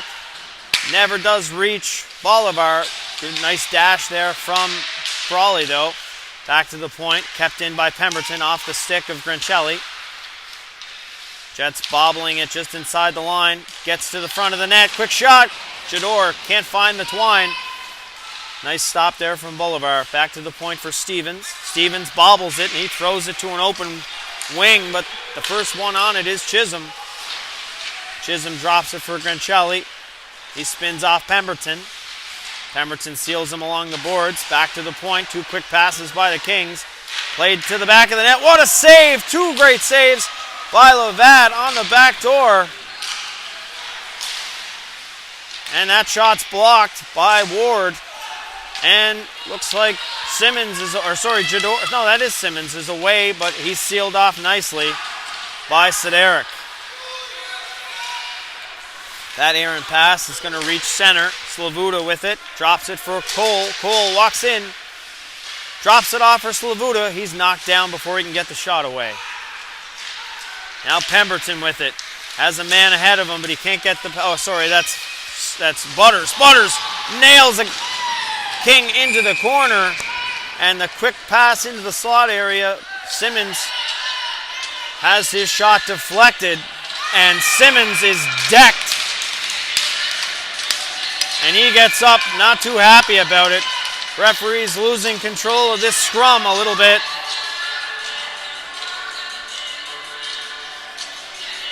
Never does reach Bolivar. Good, nice dash there from Crawley, though. Back to the point. Kept in by Pemberton off the stick of Grancelli. Jets bobbling it just inside the line. Gets to the front of the net. Quick shot. Jador can't find the twine. Nice stop there from Bolivar. Back to the point for Stevens. Stevens bobbles it, and he throws it to an open wing, but the first one on it is Chisholm. Chisholm drops it for Grancelli. He spins off Pemberton. Pemberton seals him along the boards. Back to the point. Two quick passes by the Kings. Played to the back of the net. What a save! Two great saves by Labatt on the back door. And that shot's blocked by Ward. And looks like Simmons is, Jador, no, that is Simmons is away, but he's sealed off nicely by Siderik. That errant pass is going to reach center. Slavuta with it. Drops it for Cole. Cole walks in. Drops it off for Slavuta. He's knocked down before he can get the shot away. Now Pemberton with it. Has a man ahead of him, but he can't get the... Oh, sorry, that's Butters. Butters nails the King into the corner, and the quick pass into the slot area. Simmons has his shot deflected, and Simmons is decked. And he gets up, not too happy about it. Referee's losing control of this scrum a little bit.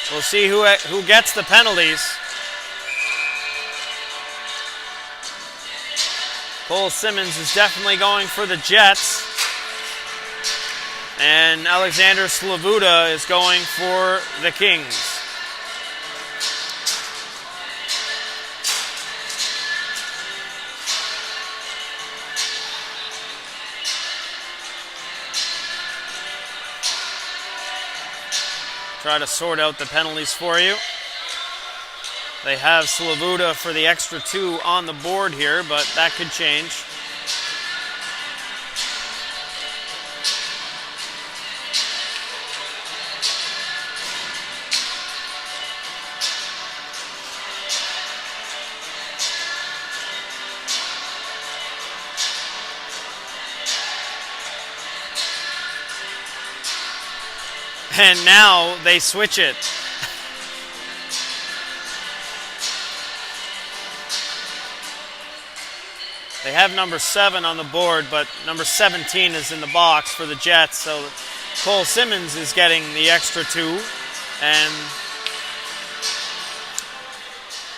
We'll see who gets the penalties. Cole Simmons is definitely going for the Jets. And Alexander Slavuta is going for the Kings. Try to sort out the penalties for you. They have Slavuta for the extra 2 on the board here, but that could change. And now they switch it. They have number 7 on the board, but number 17 is in the box for the Jets. So Cole Simmons is getting the extra 2. And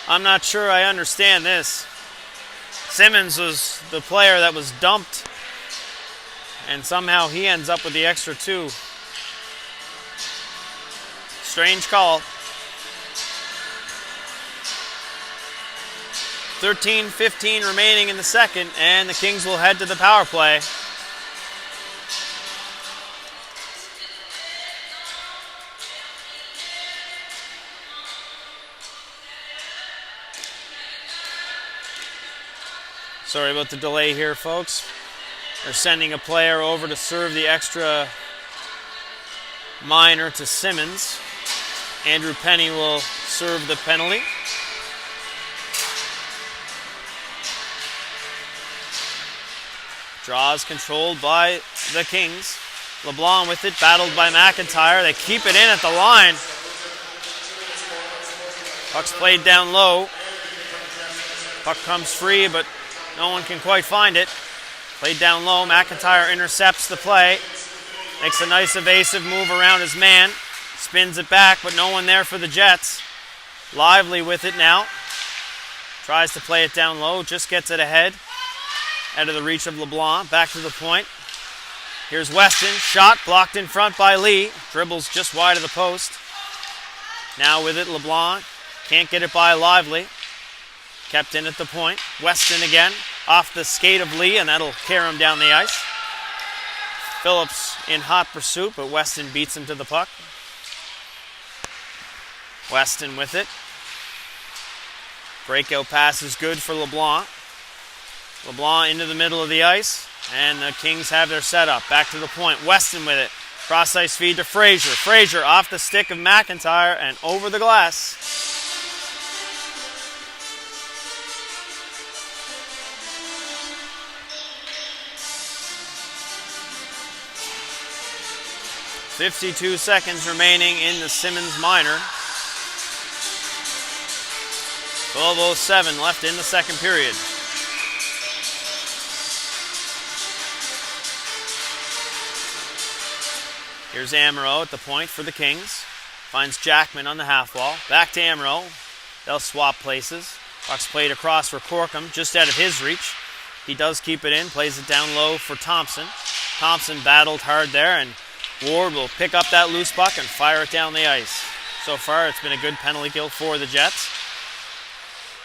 I'm not sure I understand this. Simmons was the player that was dumped, and somehow he ends up with the extra 2. Strange call. 13:15 remaining in the second, and the Kings will head to the power play. Sorry about the delay here, folks. They're sending a player over to serve the extra minor to Simmons. Andrew Penny will serve the penalty. Draws controlled by the Kings. LeBlanc with it, battled by McIntyre. They keep it in at the line. Puck's played down low. Puck comes free, but no one can quite find it. Played down low. McIntyre intercepts the play. Makes a nice evasive move around his man. Spins it back, but no one there for the Jets. Lively with it now. Tries to play it down low, just gets it ahead. Out of the reach of LeBlanc, back to the point. Here's Weston, shot blocked in front by Lee. Dribbles just wide of the post. Now with it, LeBlanc. Can't get it by Lively. Kept in at the point. Weston again, off the skate of Lee, and that'll carry him down the ice. Phillips in hot pursuit, but Weston beats him to the puck. Weston with it. Breakout pass is good for LeBlanc. LeBlanc into the middle of the ice, and the Kings have their setup. Back to the point. Weston with it. Cross ice feed to Frazier. Frazier off the stick of McIntyre and over the glass. .52 seconds remaining in the Simmons minor. 12:07 left in the second period. Here's Amaro at the point for the Kings. Finds Jackman on the half wall. Back to Amaro. They'll swap places. Puck's played across for Corkum, just out of his reach. He does keep it in, plays it down low for Thompson. Thompson battled hard there, and Ward will pick up that loose puck and fire it down the ice. So far, it's been a good penalty kill for the Jets.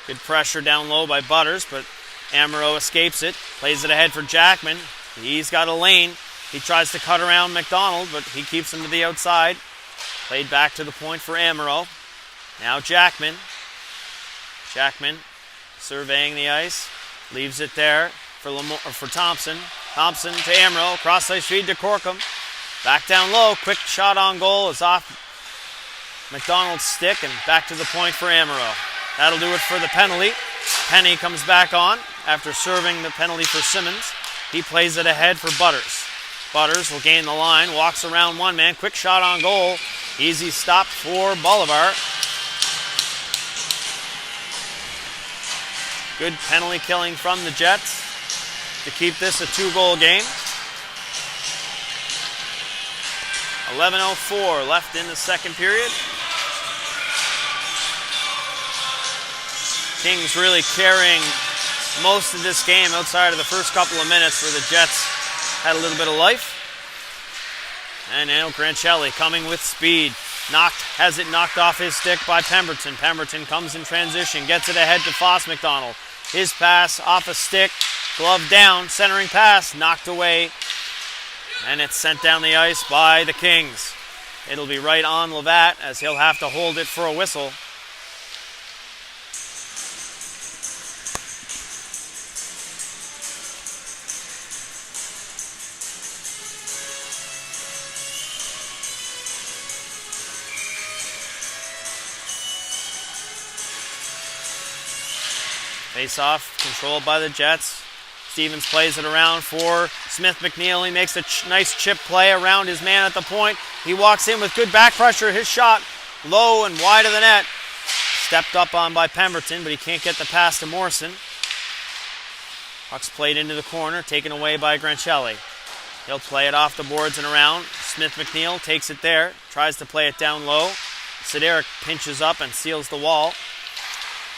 Good pressure down low by Butters, but Amaro escapes it. Plays it ahead for Jackman. He's got a lane. He tries to cut around McDonald, but he keeps him to the outside. Played back to the point for Amaro. Now Jackman. Jackman surveying the ice. Leaves it there for Thompson. Thompson to Amaro. Cross ice feed to Corkum. Back down low. Quick shot on goal is off McDonald's stick, and back to the point for Amaro. That'll do it for the penalty. Penny comes back on after serving the penalty for Simmons. He plays it ahead for Butters. Butters will gain the line, walks around one man, quick shot on goal. Easy stop for Bolivar. Good penalty killing from the Jets to keep this a 2-goal game. 11:04 left in the second period. Kings really carrying most of this game outside of the first couple of minutes where the Jets had a little bit of life. And now Grancelli coming with speed. Has it knocked off his stick by Pemberton. Pemberton comes in transition, gets it ahead to Foss McDonald. His pass off a stick, glove down, centering pass, knocked away. And it's sent down the ice by the Kings. It'll be right on Levat as he'll have to hold it for a whistle. Face-off controlled by the Jets. Stevens plays it around for Smith McNeil. He makes a nice chip play around his man at the point. He walks in with good back pressure. His shot low and wide of the net. Stepped up on by Pemberton, but he can't get the pass to Morrison. Puck's played into the corner, taken away by Grancelli. He'll play it off the boards and around. Smith McNeil takes it there, tries to play it down low. Siderik pinches up and seals the wall.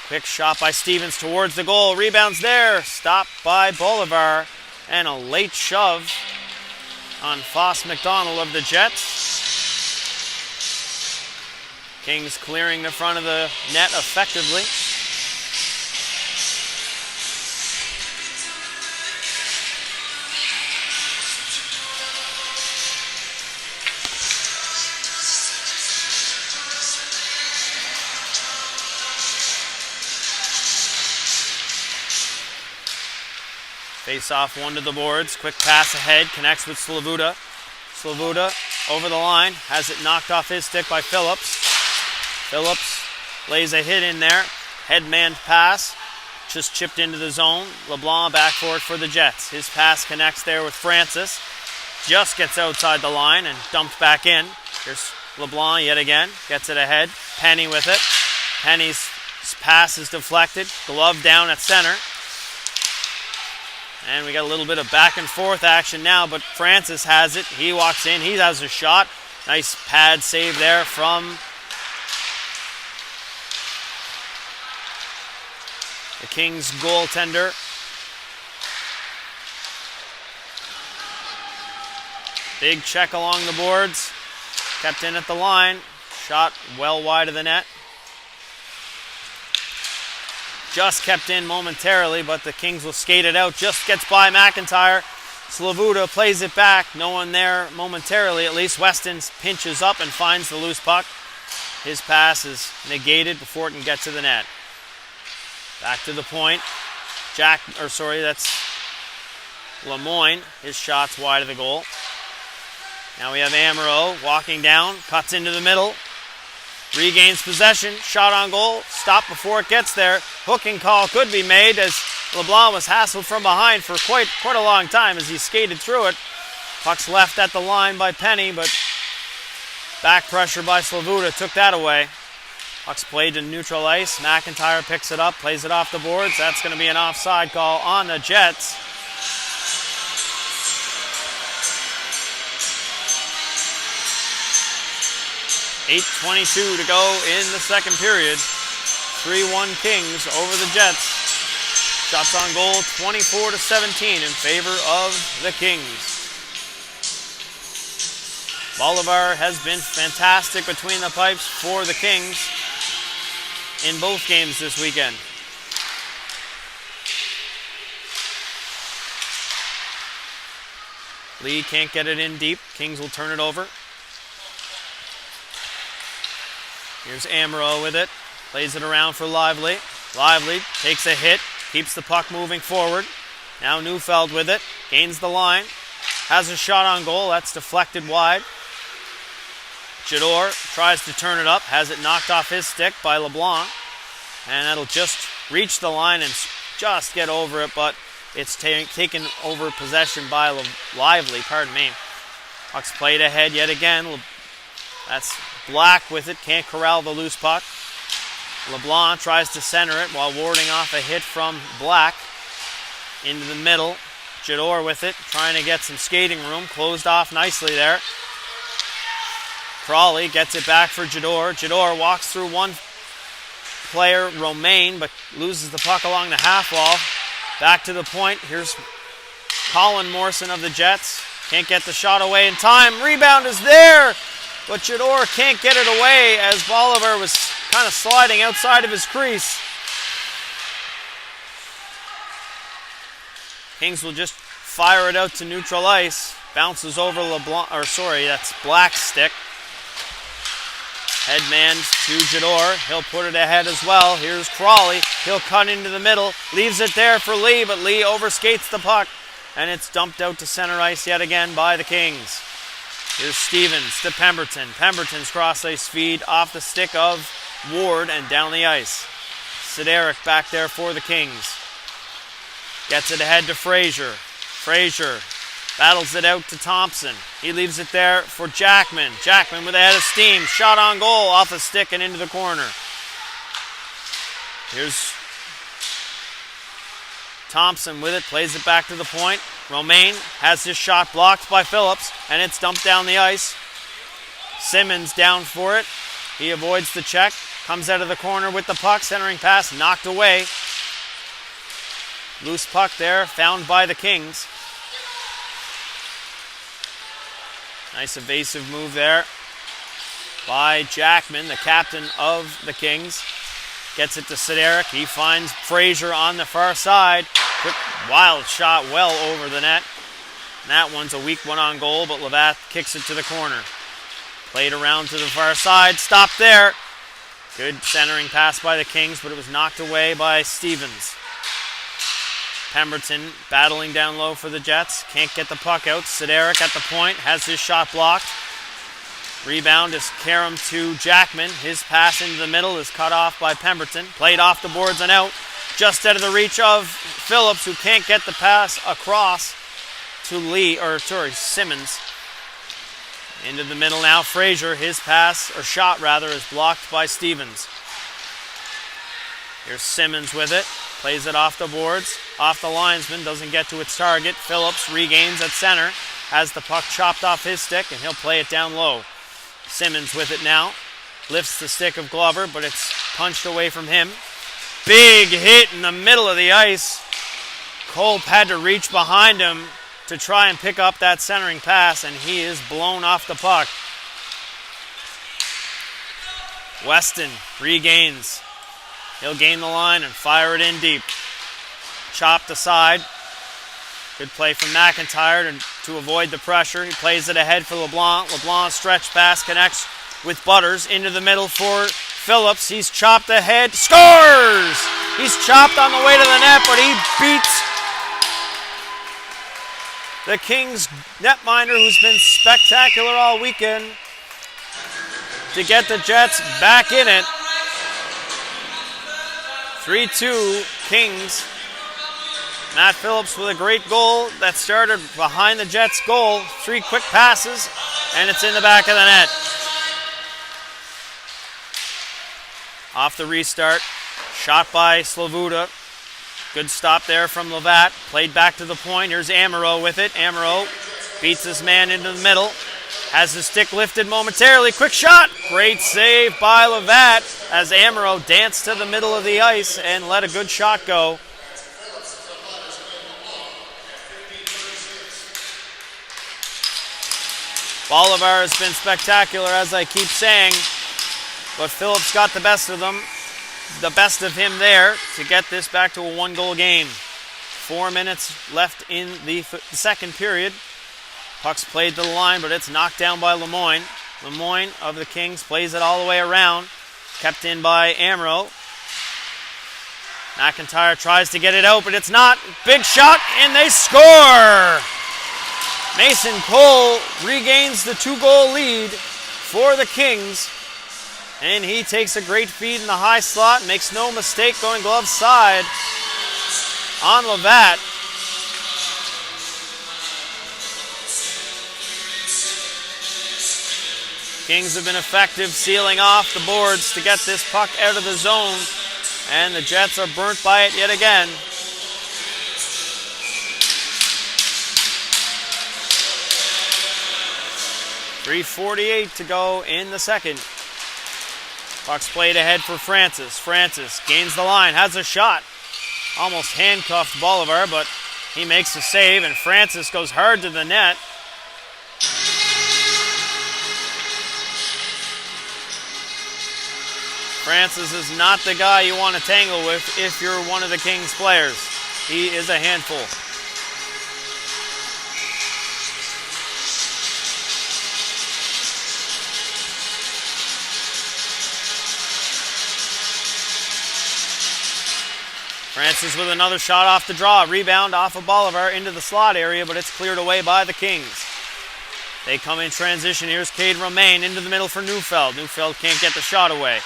Quick shot by Stevens towards the goal. Rebounds there. Stopped by Bolivar. And a late shove on Foss McDonald of the Jets. Kings clearing the front of the net effectively. Face off one to the boards. Quick pass ahead. Connects with Slavuta. Slavuta over the line. Has it knocked off his stick by Phillips. Phillips lays a hit in there. Headman pass. Just chipped into the zone. LeBlanc back for it for the Jets. His pass connects there with Francis. Just gets outside the line and dumped back in. Here's LeBlanc yet again. Gets it ahead. Penny with it. Penny's pass is deflected. Glove down at center. And we got a little bit of back and forth action now, but Francis has it. He walks in. He has a shot. Nice pad save there from the Kings goaltender. Big check along the boards. Kept in at the line. Shot well wide of the net. Just kept in momentarily, but the Kings will skate it out. Just gets by McIntyre. Slavuta plays it back. No one there momentarily. At least Weston pinches up and finds the loose puck. His pass is negated before it can get to the net. Back to the point. That's Lemoyne. His shot's wide of the goal. Now we have Amaro walking down. Cuts into the middle. Regains possession, shot on goal, stopped before it gets there. Hooking call could be made as LeBlanc was hassled from behind for quite a long time as he skated through it. Puck's left at the line by Penny, but back pressure by Slavuta took that away. Puck's played to neutral ice. McIntyre picks it up, plays it off the boards. That's going to be an offside call on the Jets. .8:22 to go in the second period. 3-1 Kings over the Jets. Shots on goal 24-17 in favor of the Kings. Bolivar has been fantastic between the pipes for the Kings in both games this weekend. Lee can't get it in deep. Kings will turn it over. Here's Amaro with it. Plays it around for Lively. Lively takes a hit. Keeps the puck moving forward. Now Neufeld with it. Gains the line. Has a shot on goal. That's deflected wide. Jador tries to turn it up, has it knocked off his stick by LeBlanc, and that'll just reach the line and just get over it, but it's taken over possession by Lively, Puck's played ahead yet again. That's Black with it, can't corral the loose puck. LeBlanc tries to center it while warding off a hit from Black. Into the middle, Jador with it, trying to get some skating room, closed off nicely there. Crawley gets it back for Jador. Jador walks through one player, Romaine, but loses the puck along the half wall. Back to the point. Here's Colin Morrison of the Jets. Can't get the shot away in time. Rebound is there, but Jador can't get it away as Bolivar was kind of sliding outside of his crease. Kings will just fire it out to neutral ice. Bounces over that's Black's stick. Headman to Jador. He'll put it ahead as well. Here's Crawley. He'll cut into the middle. Leaves it there for Lee, but Lee overskates the puck. And it's dumped out to center ice yet again by the Kings. Here's Stevens to Pemberton. Pemberton's cross-ice feed off the stick of Ward and down the ice. Sideric back there for the Kings. Gets it ahead to Frazier. Frazier battles it out to Thompson. He leaves it there for Jackman. Jackman with a head of steam. Shot on goal off the stick and into the corner. Here's Thompson with it. Plays it back to the point. Romaine has his shot blocked by Phillips, and it's dumped down the ice. Simmons down for it. He avoids the check. Comes out of the corner with the puck. Centering pass knocked away. Loose puck there, found by the Kings. Nice evasive move there by Jackman, the captain of the Kings. Gets it to Sideric. He finds Frazier on the far side. Quick, wild shot well over the net. And that one's a weak one on goal, but Levath kicks it to the corner. Played around to the far side. Stopped there. Good centering pass by the Kings, but it was knocked away by Stevens. Pemberton battling down low for the Jets. Can't get the puck out. Sideric at the point. Has his shot blocked. Rebound is Karam to Jackman. His pass into the middle is cut off by Pemberton. Played off the boards and out. Just out of the reach of Phillips, who can't get the pass across to Simmons. Into the middle now. Frazier. His pass, or shot rather, is blocked by Stevens. Here's Simmons with it. Plays it off the boards, off the linesman, doesn't get to its target. Phillips regains at center, has the puck chopped off his stick, and he'll play it down low. Simmons with it now, lifts the stick of Glover, but it's punched away from him. Big hit in the middle of the ice. Kolb had to reach behind him to try and pick up that centering pass, and he is blown off the puck. Weston regains. He'll gain the line and fire it in deep. Chopped aside. Good play from McIntyre to avoid the pressure. He plays it ahead for LeBlanc. LeBlanc stretch pass connects with Butters into the middle for Phillips. He's chopped ahead. Scores! He's chopped on the way to the net, but he beats the Kings netminder, who's been spectacular all weekend, to get the Jets back in it. 3-2 Kings. Matt Phillips with a great goal that started behind the Jets' goal. 3 quick passes, and it's in the back of the net. Off the restart. Shot by Slavuta. Good stop there from Levatt. Played back to the point. Here's Amaro with it. Amaro beats his man into the middle. Has his stick lifted momentarily. Quick shot. Great save by Levatt as Amaro danced to the middle of the ice and let a good shot go. Bolivar has been spectacular, as I keep saying, but Phillips got the best of him there to get this back to a 1-goal game. 4 minutes left in the second period. Puck's played to the line, but it's knocked down by Lemoyne. Lemoyne of the Kings plays it all the way around. Kept in by Amaro. McIntyre tries to get it out, but it's not. Big shot, and they score! Mason Cole regains the 2-goal lead. for the Kings. And he takes a great feed in the high slot. Makes no mistake going glove side on Levat. Kings have been effective sealing off the boards to get this puck out of the zone. And the Jets are burnt by it yet again. .348 to go in the second. Puck's played ahead for Francis. Francis gains the line, has a shot. Almost handcuffed Bolivar, but he makes a save, and Francis goes hard to the net. Francis is not the guy you want to tangle with if you're one of the Kings players. He is a handful. Francis with another shot off the draw. Rebound off of Bolivar into the slot area, but it's cleared away by the Kings. They come in transition. Here's Cade Romaine into the middle for Neufeld. Neufeld can't get the shot away.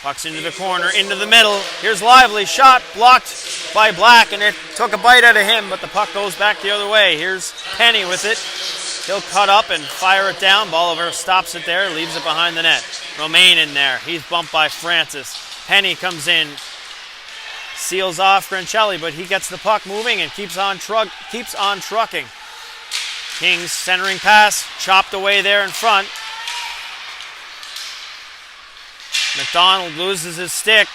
Puck's into the corner, into the middle. Here's Lively. Shot blocked by Black, and it took a bite out of him, but the puck goes back the other way. Here's Penny with it. He'll cut up and fire it down. Bolivar stops it there, leaves it behind the net. Romaine in there. He's bumped by Francis. Penny comes in. Seals off Grancelli, but he gets the puck moving and keeps on trucking. Kings centering pass, chopped away there in front. McDonald loses his stick.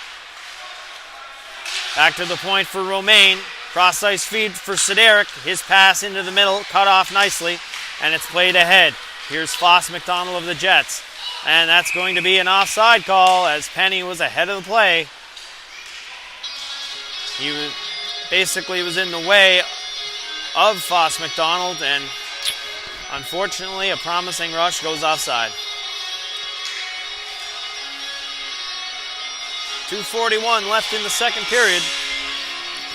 Back to the point for Romaine. Cross ice feed for Sideric. His pass into the middle, cut off nicely, and it's played ahead. Here's Foss McDonald of the Jets. And that's going to be an offside call as Penny was ahead of the play. He was in the way of Foss McDonald, and unfortunately a promising rush goes offside. 2:41 left in the second period.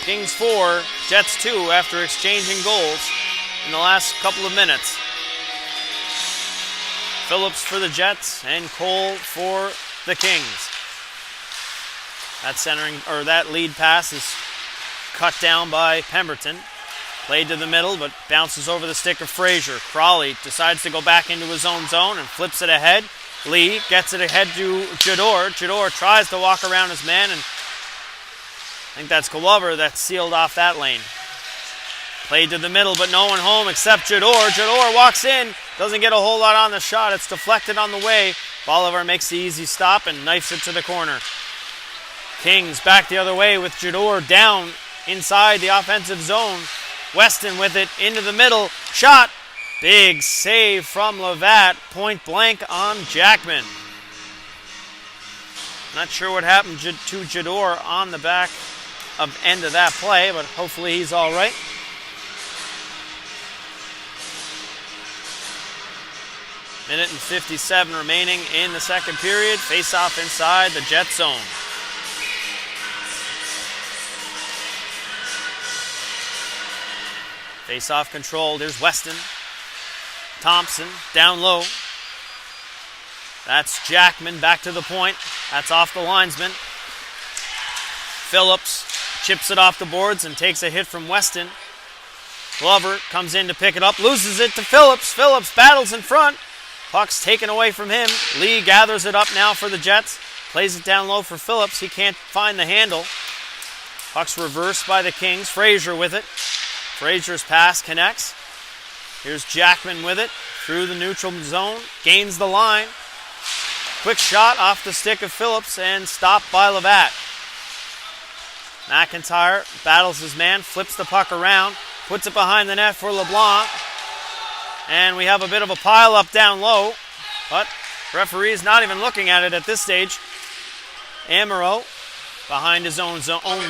Kings 4, Jets 2 after exchanging goals in the last couple of minutes. Phillips for the Jets and Cole for the Kings. That lead pass is cut down by Pemberton. Played to the middle, but bounces over the stick of Frazier. Crawley decides to go back into his own zone and flips it ahead. Lee gets it ahead to Jador. Jador tries to walk around his man, and I think that's Glover that sealed off that lane. Played to the middle, but no one home except Jador. Jador walks in, doesn't get a whole lot on the shot. It's deflected on the way. Bolivar makes the easy stop and knifes it to the corner. Kings back the other way with Jador down inside the offensive zone. Weston with it into the middle. Shot. Big save from Levat. Point blank on Jackman. Not sure what happened to Jador on the back of end of that play, but hopefully he's all right. Minute and 57 remaining in the second period. Face-off inside the Jet zone. Face-off controlled. There's Weston. Thompson down low. That's Jackman back to the point. That's off the linesman. Phillips chips it off the boards and takes a hit from Weston. Glover comes in to pick it up, loses it to Phillips. Phillips battles in front. Puck's taken away from him. Lee gathers it up now for the Jets. Plays it down low for Phillips. He can't find the handle. Puck's reversed by the Kings. Frazier with it. Frazier's pass connects. Here's Jackman with it. Through the neutral zone. Gains the line. Quick shot off the stick of Phillips and stopped by Levat. McIntyre battles his man. Flips the puck around. Puts it behind the net for LeBlanc. And we have a bit of a pile-up down low. But referee's not even looking at it at this stage. Amaro behind his own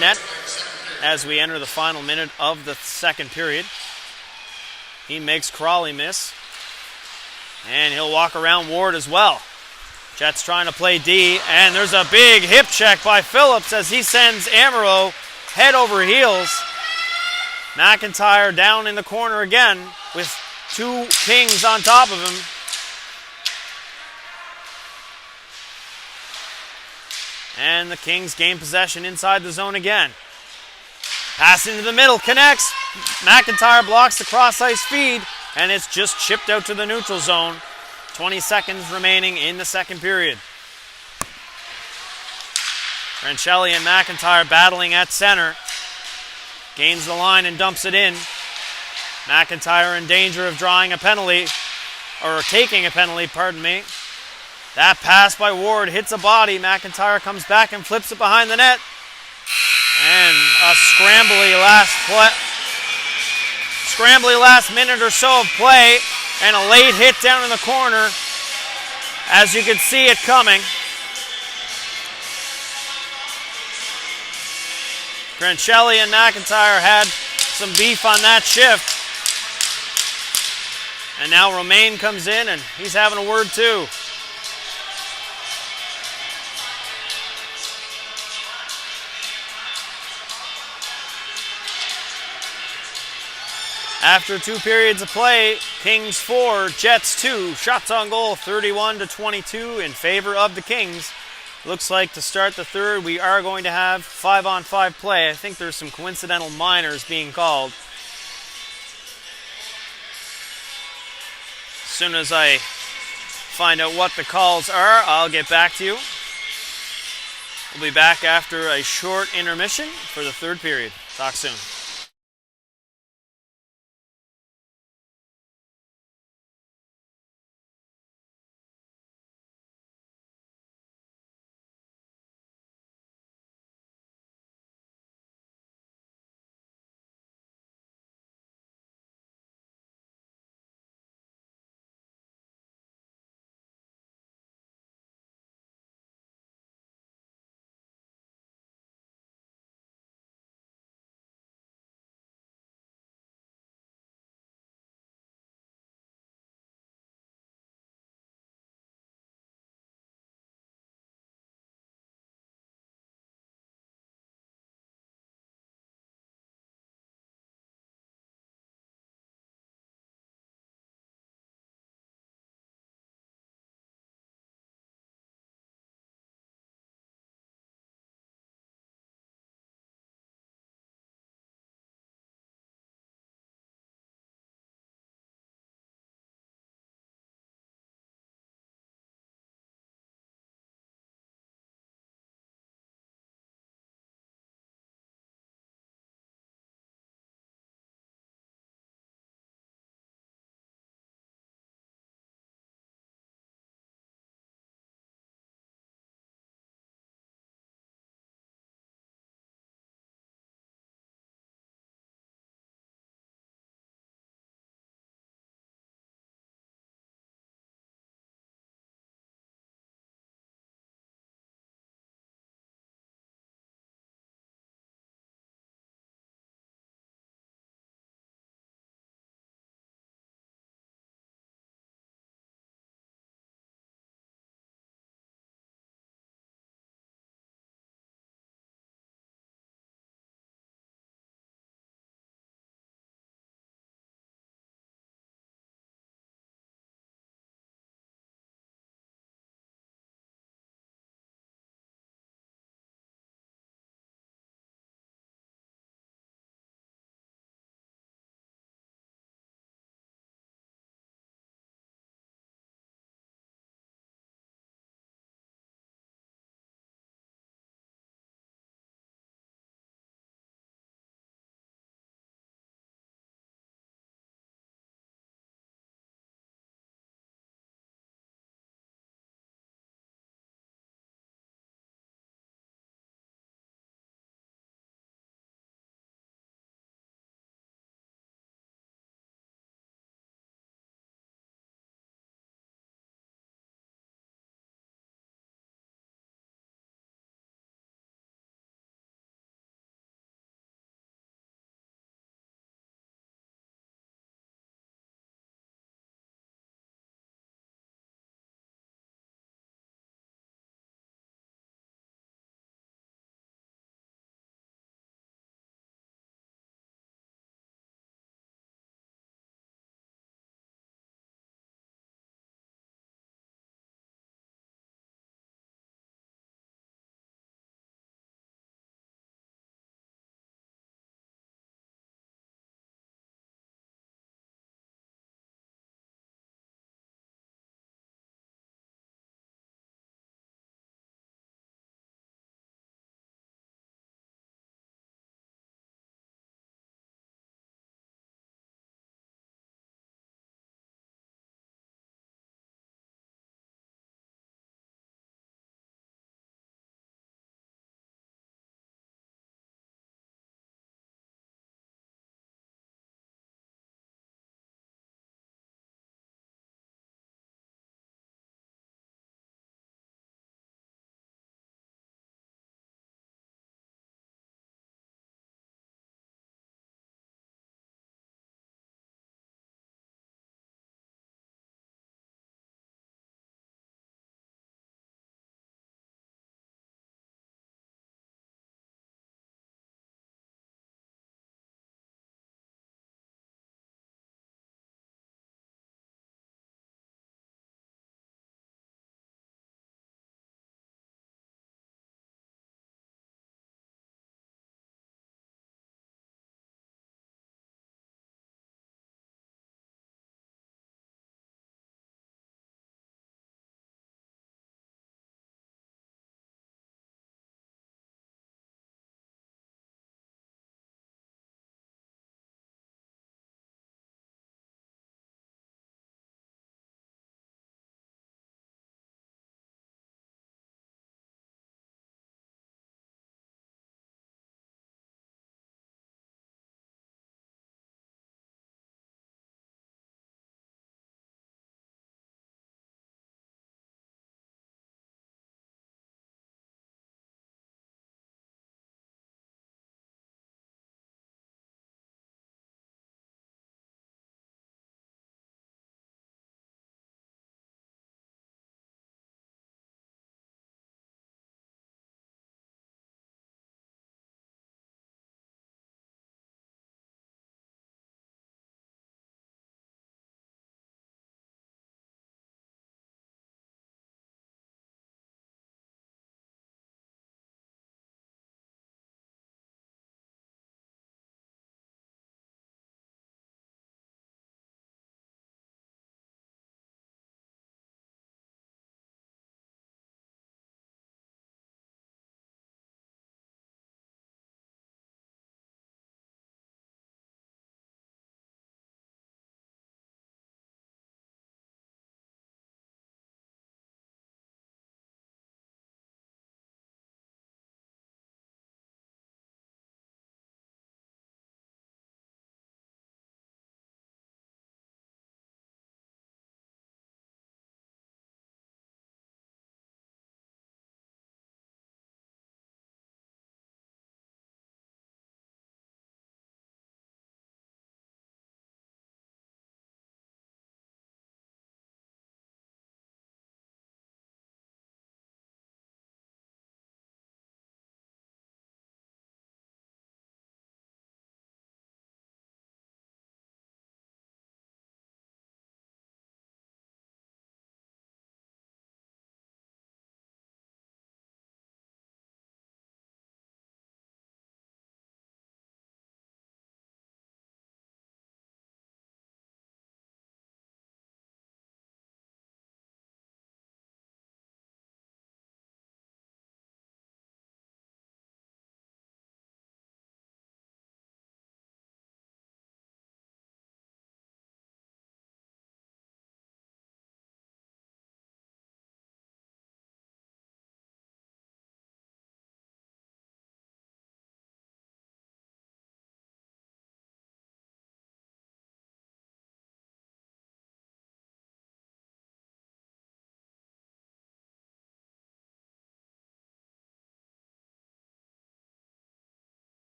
net as we enter the final minute of the second period. He makes Crawley miss. And he'll walk around Ward as well. Jets trying to play D. And there's a big hip check by Phillips as he sends Amaro head over heels. McIntyre down in the corner again with two Kings on top of him. And the Kings gain possession inside the zone again. Pass into the middle, connects. McIntyre blocks the cross-ice feed, and it's just chipped out to the neutral zone. 20 seconds remaining in the second period. Rancelli and McIntyre battling at center. Gains the line and dumps it in. McIntyre in danger of drawing a penalty, or taking a penalty, pardon me. That pass by Ward hits a body. McIntyre comes back and flips it behind the net. And a scrambly last minute or so of play, and a late hit down in the corner, as you could see it coming. Rancelli and McIntyre had some beef on that shift. And now Romain comes in, and he's having a word too. After 2 periods of play, Kings 4, Jets 2. Shots on goal 31-22 in favor of the Kings. Looks like to start the third, we are going to have 5-on-5 play. I think there's some coincidental minors being called. As soon as I find out what the calls are, I'll get back to you. We'll be back after a short intermission for the third period. Talk soon.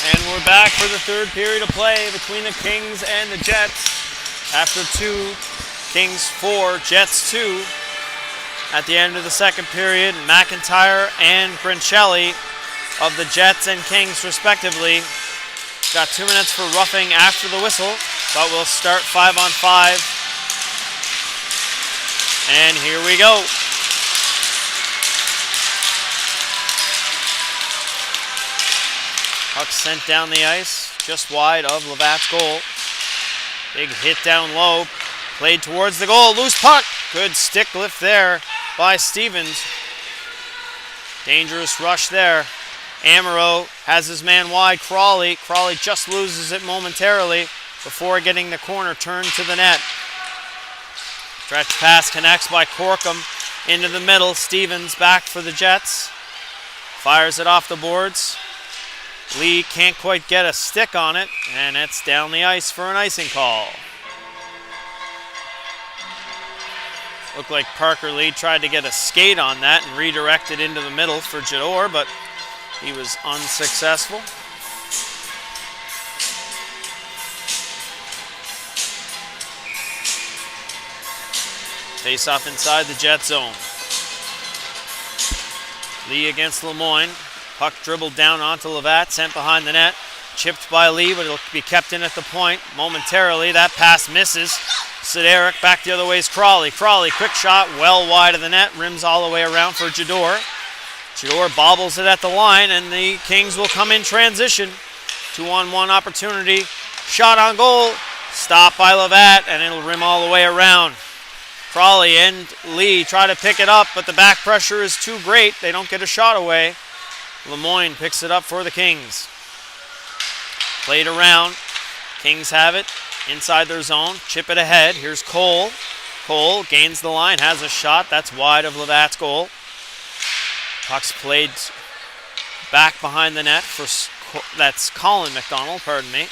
And we're back for the third period of play between the Kings and the Jets. After 2, Kings 4, Jets 2. At the end of the second period, McIntyre and Grincelli of the Jets and Kings respectively got 2 minutes for roughing after the whistle, but we'll start 5-on-5. And here we go. Puck sent down the ice, just wide of Levat's goal. Big hit down low, played towards the goal, loose puck. Good stick lift there by Stevens. Dangerous rush there. Amaro has his man wide, Crawley. Crawley just loses it momentarily before getting the corner turned to the net. Stretch pass connects by Corkum into the middle. Stevens back for the Jets. Fires it off the boards. Lee can't quite get a stick on it, and it's down the ice for an icing call. Looked like Parker Lee tried to get a skate on that and redirect it into the middle for Jador, but he was unsuccessful. Face off inside the Jet zone. Lee against Lemoyne. Puck dribbled down onto Levat, sent behind the net. Chipped by Lee, but it'll be kept in at the point momentarily. That pass misses. Sideric back the other way is Crawley. Crawley, quick shot, well wide of the net. Rims all the way around for Jador. Jador bobbles it at the line, and the Kings will come in transition. 2-on-1 opportunity. Shot on goal. Stopped by Levat, and it'll rim all the way around. Crawley and Lee try to pick it up, but the back pressure is too great. They don't get a shot away. Lemoyne picks it up for the Kings. Played around. Kings have it inside their zone. Chip it ahead. Here's Cole. Cole gains the line, has a shot. That's wide of Levat's goal. Puck's played back behind the net that's Colin McDonald, pardon me.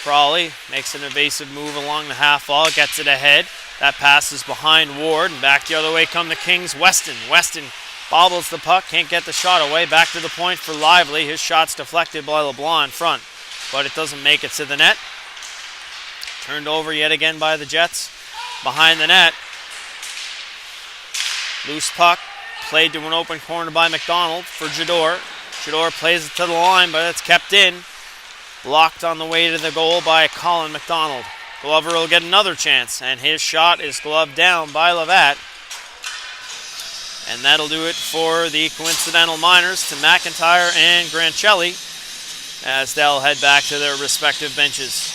Crawley makes an evasive move along the half wall, gets it ahead. That pass is behind Ward, and back the other way come the Kings. Weston bobbles the puck, can't get the shot away. Back to the point for Lively. His shot's deflected by LeBlanc in front, but it doesn't make it to the net. Turned over yet again by the Jets. Behind the net. Loose puck, played to an open corner by McDonald for Jador. Jador plays it to the line, but it's kept in. Blocked on the way to the goal by Colin McDonald. Glover will get another chance, and his shot is gloved down by Levat. And that'll do it for the Coincidental Miners to McIntyre and Grancelli as they'll head back to their respective benches.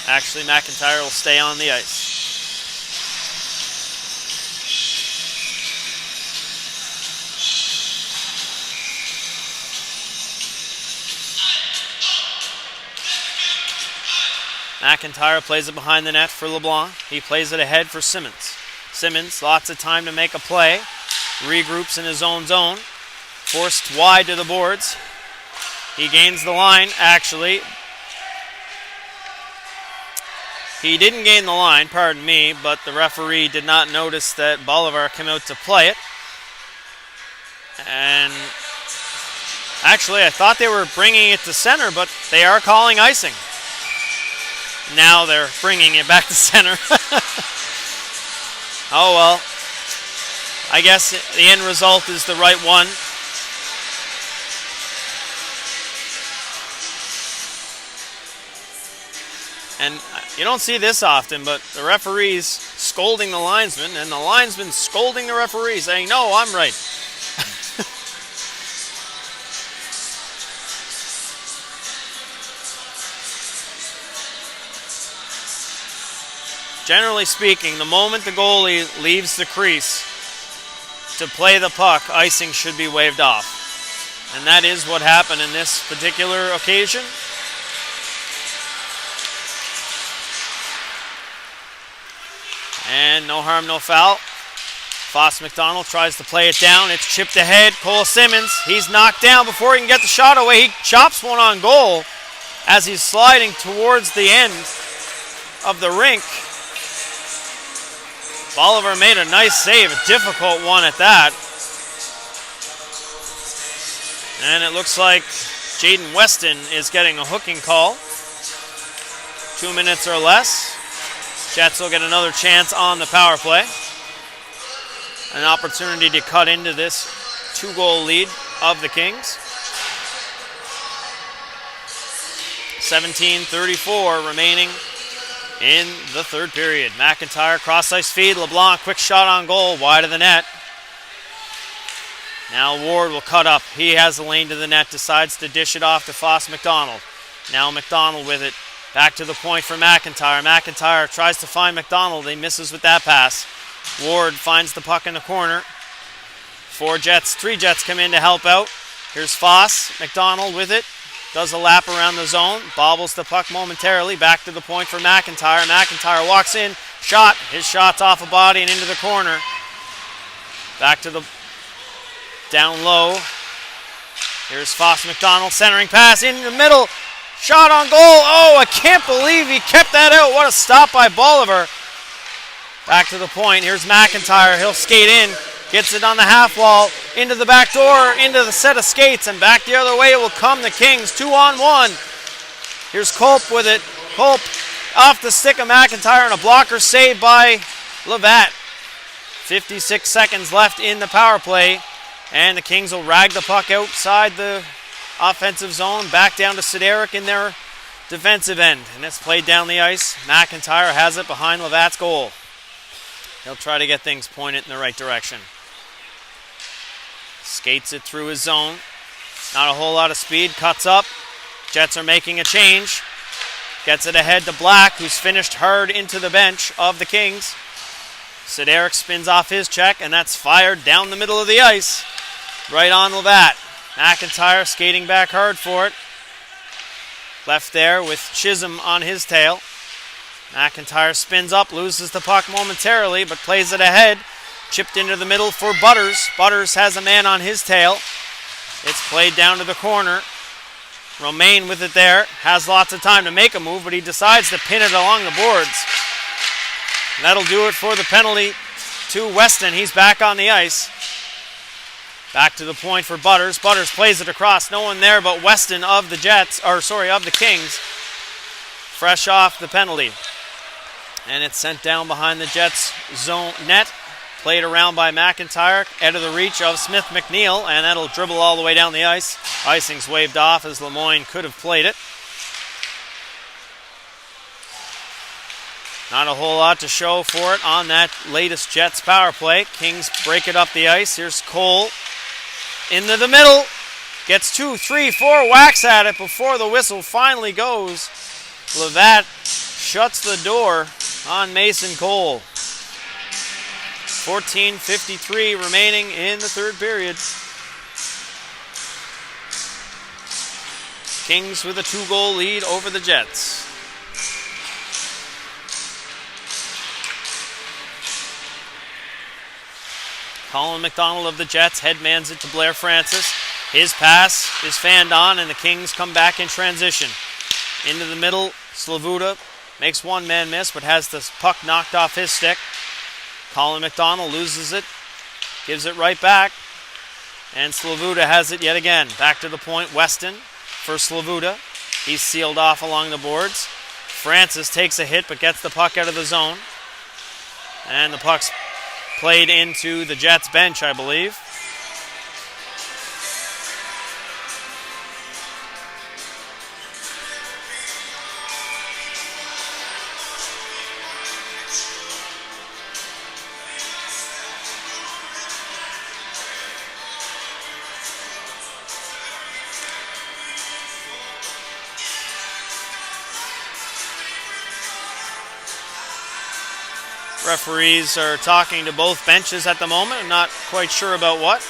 Actually, McIntyre will stay on the ice. McIntyre plays it behind the net for LeBlanc. He plays it ahead for Simmons. Simmons, lots of time to make a play. Regroups in his own zone. Forced wide to the boards. He gains the line, actually. He didn't gain the line, pardon me, but the referee did not notice that Bolivar came out to play it. And actually, I thought they were bringing it to center, but they are calling icing. Now they're bringing it back to center. Oh well. I guess the end result is the right one. And you don't see this often, but the referee's scolding the linesman, and the linesman scolding the referee, saying, "No, I'm right." Generally speaking, the moment the goalie leaves the crease to play the puck, icing should be waved off. And that is what happened in this particular occasion. And no harm, no foul. Foss McDonald tries to play it down. It's chipped ahead. Cole Simmons, he's knocked down before he can get the shot away. He chops one on goal as he's sliding towards the end of the rink. Bolivar made a nice save, a difficult one at that. And it looks like Jaden Weston is getting a hooking call. 2 minutes or less. Jets will get another chance on the power play. An opportunity to cut into this 2-goal lead of the Kings. 17:34 remaining in the third period. McIntyre cross-ice feed. LeBlanc, quick shot on goal, wide of the net. Now Ward will cut up. He has the lane to the net, decides to dish it off to Foss McDonald. Now McDonald with it. Back to the point for McIntyre. McIntyre tries to find McDonald. He misses with that pass. Ward finds the puck in the corner. 3 Jets come in to help out. Here's Foss. McDonald with it. Does a lap around the zone. Bobbles the puck momentarily. Back to the point for McIntyre. McIntyre walks in. Shot. His shot's off a body and into the corner. Back to the down low. Here's Foss McDonald. Centering pass in the middle. Shot on goal. Oh, I can't believe he kept that out. What a stop by Bolivar. Back to the point. Here's McIntyre. He'll skate in. Gets it on the half wall. Into the back door. Into the set of skates. And back the other way it will come. The Kings 2-on-1. Here's Culp with it. Culp off the stick of McIntyre and a blocker save by Levatt. 56 seconds left in the power play. And the Kings will rag the puck outside the offensive zone, back down to Sideric in their defensive end. And it's played down the ice. McIntyre has it behind Levatt's goal. He'll try to get things pointed in the right direction. Skates it through his zone. Not a whole lot of speed. Cuts up. Jets are making a change. Gets it ahead to Black, who's finished hard into the bench of the Kings. Sideric spins off his check, and that's fired down the middle of the ice. Right on Levatt. McIntyre skating back hard for it. Left there with Chisholm on his tail. McIntyre spins up, loses the puck momentarily, but plays it ahead. Chipped into the middle for Butters. Butters has a man on his tail. It's played down to the corner. Romaine with it there. Has lots of time to make a move, but he decides to pin it along the boards. And that'll do it for the penalty to Weston. He's back on the ice. Back to the point for Butters. Butters plays it across. No one there but Weston of the of the Kings. Fresh off the penalty. And it's sent down behind the Jets' zone net. Played around by McIntyre. Out of the reach of Smith McNeil. And that'll dribble all the way down the ice. Icing's waved off as Lemoyne could have played it. Not a whole lot to show for it on that latest Jets power play. Kings break it up the ice. Here's Cole. Into the middle. Gets 2, 3, 4 whacks at it before the whistle finally goes. Levatt shuts the door on Mason Cole. 14:53 remaining in the third period. Kings with a 2-goal lead over the Jets. Colin McDonald of the Jets headmans it to Blair Francis. His pass is fanned on, and the Kings come back in transition. Into the middle, Slavuta makes one man miss, but has the puck knocked off his stick. Colin McDonald loses it, gives it right back, and Slavuta has it yet again. Back to the point, Weston for Slavuta. He's sealed off along the boards. Francis takes a hit, but gets the puck out of the zone. And the puck's played into the Jets bench, I believe. Referees are talking to both benches at the moment. I'm not quite sure about what.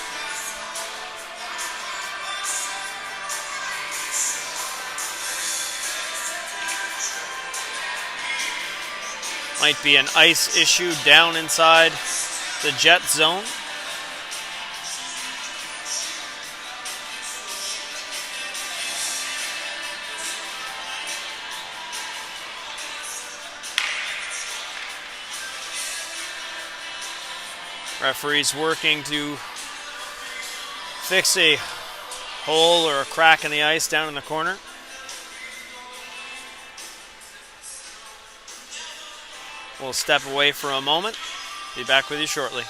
Might be an ice issue down inside the Jet zone. Referees working to fix a hole or a crack in the ice down in the corner. We'll step away for a moment. Be back with you shortly.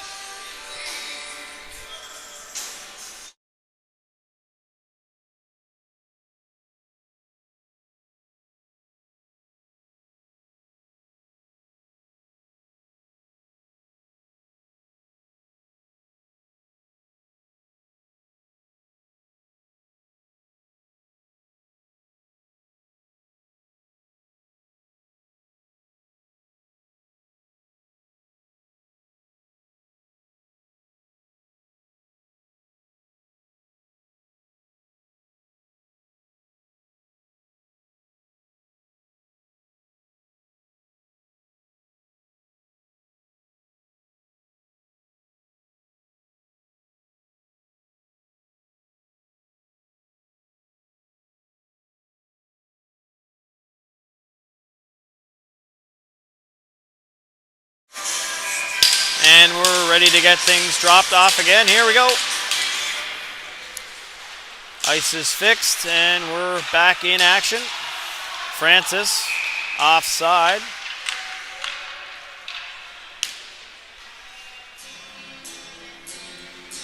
And we're ready to get things dropped off again. Here we go. Ice is fixed and we're back in action. Francis offside.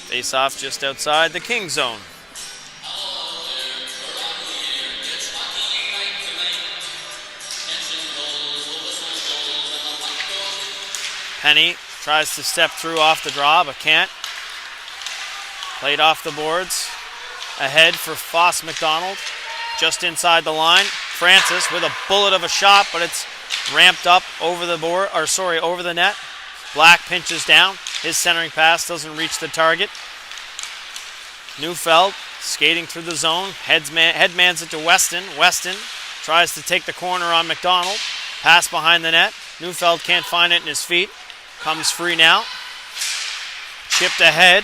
Face off just outside the King zone. Penny tries to step through off the draw, but can't. Played off the boards. Ahead for Foss McDonald. Just inside the line. Francis with a bullet of a shot, but it's ramped up over the board, over the net. Black pinches down. His centering pass doesn't reach the target. Neufeld skating through the zone. Headmans it to Weston. Weston tries to take the corner on McDonald. Pass behind the net. Neufeld can't find it in his feet. Comes free now. Chipped ahead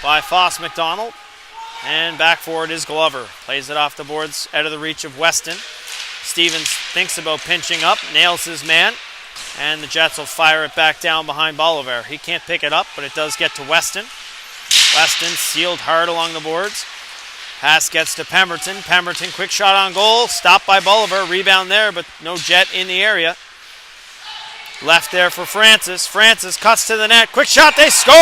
by Foss McDonald. And back forward is Glover. Plays it off the boards out of the reach of Weston. Stevens thinks about pinching up. Nails his man. And the Jets will fire it back down behind Bolivar. He can't pick it up, but it does get to Weston. Weston sealed hard along the boards. Pass gets to Pemberton. Pemberton, quick shot on goal. Stopped by Bolivar. Rebound there, but no Jet in the area. Left there for Francis. Francis cuts to the net. Quick shot, they score!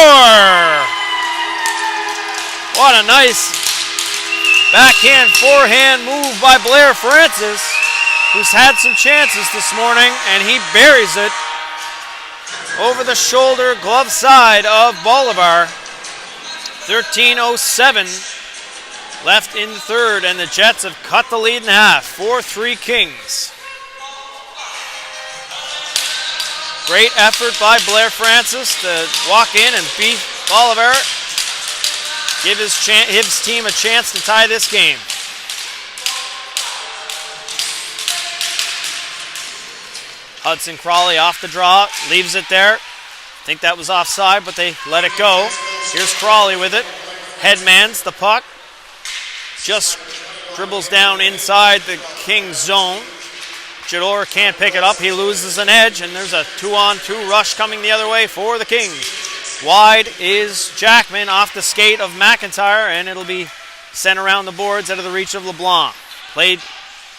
What a nice backhand, forehand move by Blair Francis, who's had some chances this morning, and he buries it over the shoulder, glove side of Bolivar. 13:07 left in the third, and the Jets have cut the lead in half. 4-3 Kings. Great effort by Blair Francis to walk in and beat Bolivar. Give his team a chance to tie this game. Hudson Crawley off the draw, leaves it there. I think that was offside, but they let it go. Here's Crawley with it. Headmans the puck. Just dribbles down inside the Kings zone. Jador can't pick it up. He loses an edge, and there's a 2-on-2 rush coming the other way for the Kings. Wide is Jackman off the skate of McIntyre, and it'll be sent around the boards out of the reach of LeBlanc. Played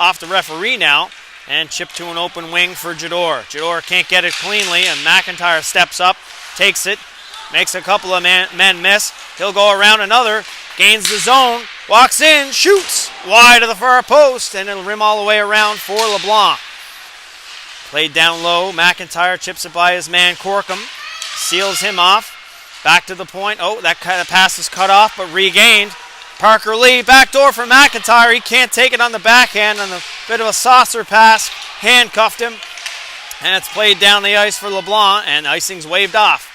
off the referee now, and chipped to an open wing for Jador. Jador can't get it cleanly, and McIntyre steps up, takes it, makes a couple of men miss. He'll go around another, gains the zone, walks in, shoots wide of the far post, and it'll rim all the way around for LeBlanc. Played down low. McIntyre chips it by his man Corkum, seals him off. Back to the point. Oh, that kind of pass is cut off, but regained. Parker Lee, backdoor for McIntyre. He can't take it on the backhand, on a bit of a saucer pass. Handcuffed him, and it's played down the ice for LeBlanc, and icing's waved off.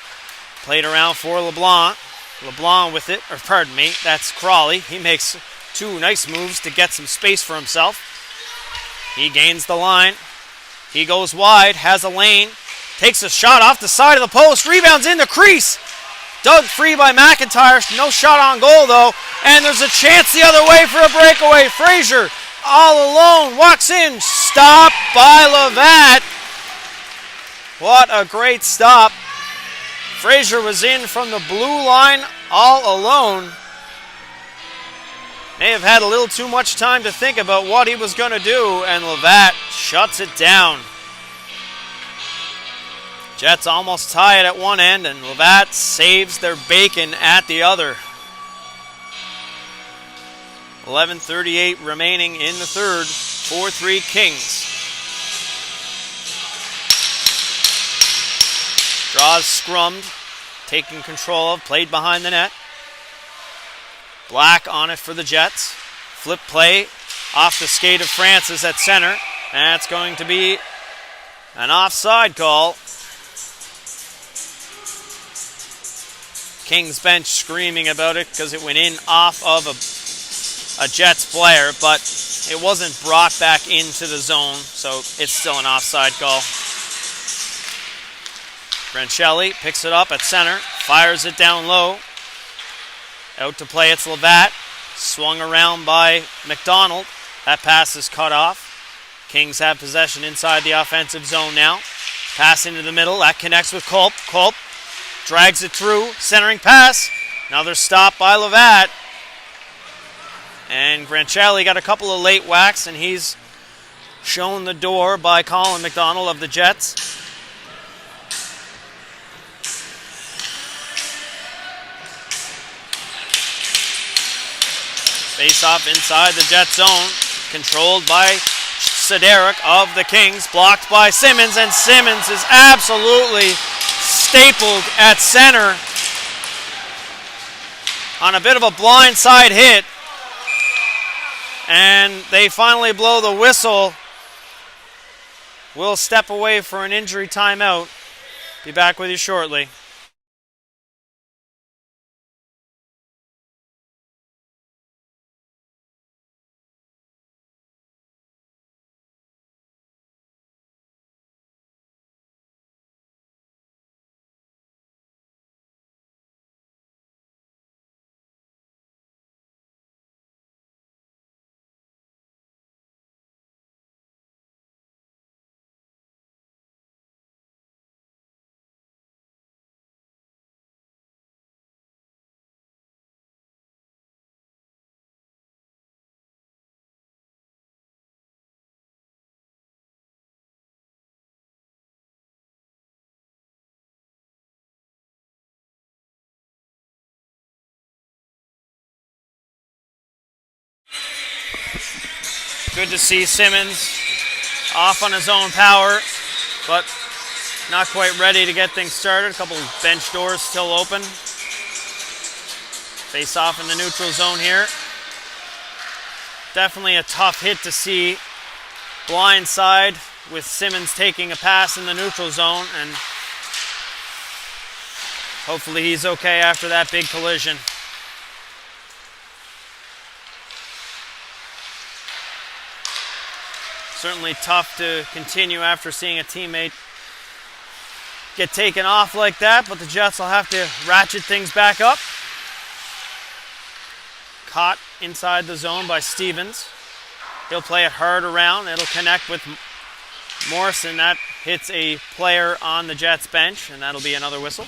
Played around for LeBlanc. LeBlanc with it, or pardon me, that's Crawley. He makes two nice moves to get some space for himself. He gains the line. He goes wide, has a lane, takes a shot off the side of the post, rebounds in the crease. Dug free by McIntyre. No shot on goal, though. And there's a chance the other way for a breakaway. Frazier, all alone, walks in. Stopped by Levatt. What a great stop. Frazier was in from the blue line all alone. may have had a little too much time to think about what he was going to do, and Levat shuts it down. Jets almost tie it at one end, and Levat saves their bacon at the other. 11:38 remaining in the third. 4-3 Kings. Draws scrummed, taking control of, played behind the net. Black on it for the Jets. Flip play off the skate of Francis at center. That's going to be an offside call. Kings bench screaming about it because it went in off of a Jets player, but it wasn't brought back into the zone, so it's still an offside call. Grancelli picks it up at center, fires it down low. Out to play, it's Levat. Swung around by McDonald. That pass is cut off. Kings have possession inside the offensive zone now. Pass into the middle, that connects with Culp. Culp drags it through, centering pass. Another stop by Levat. And Grancelli got a couple of late whacks, and he's shown the door by Colin McDonald of the Jets. Face-off inside the Jet zone, controlled by Siderik of the Kings, blocked by Simmons, and Simmons is absolutely stapled at center on a bit of a blindside hit. And they finally blow the whistle. We'll step away for an injury timeout. Be back with you shortly. Good to see Simmons off on his own power, but not quite ready to get things started. A couple of bench doors still open. Face off in the neutral zone here. Definitely a tough hit to see. Blind side with Simmons taking a pass in the neutral zone, and hopefully he's okay after that big collision. Certainly tough to continue after seeing a teammate get taken off like that, but the Jets will have to ratchet things back up. Caught inside the zone by Stevens. He'll play it hard around. It'll connect with Morrison. That hits a player on the Jets bench, and that'll be another whistle.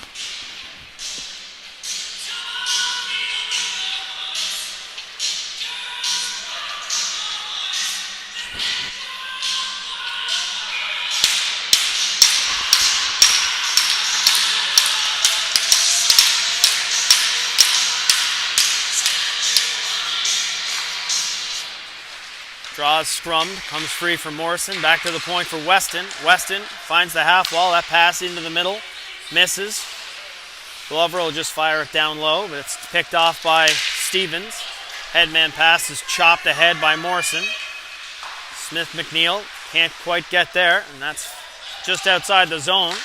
Draws scrummed, comes free for Morrison, back to the point for Weston. Weston finds the half wall, that pass into the middle, misses. Glover will just fire it down low, but it's picked off by Stevens. Headman pass is chopped ahead by Morrison. Smith McNeil can't quite get there, and that's just outside the zone.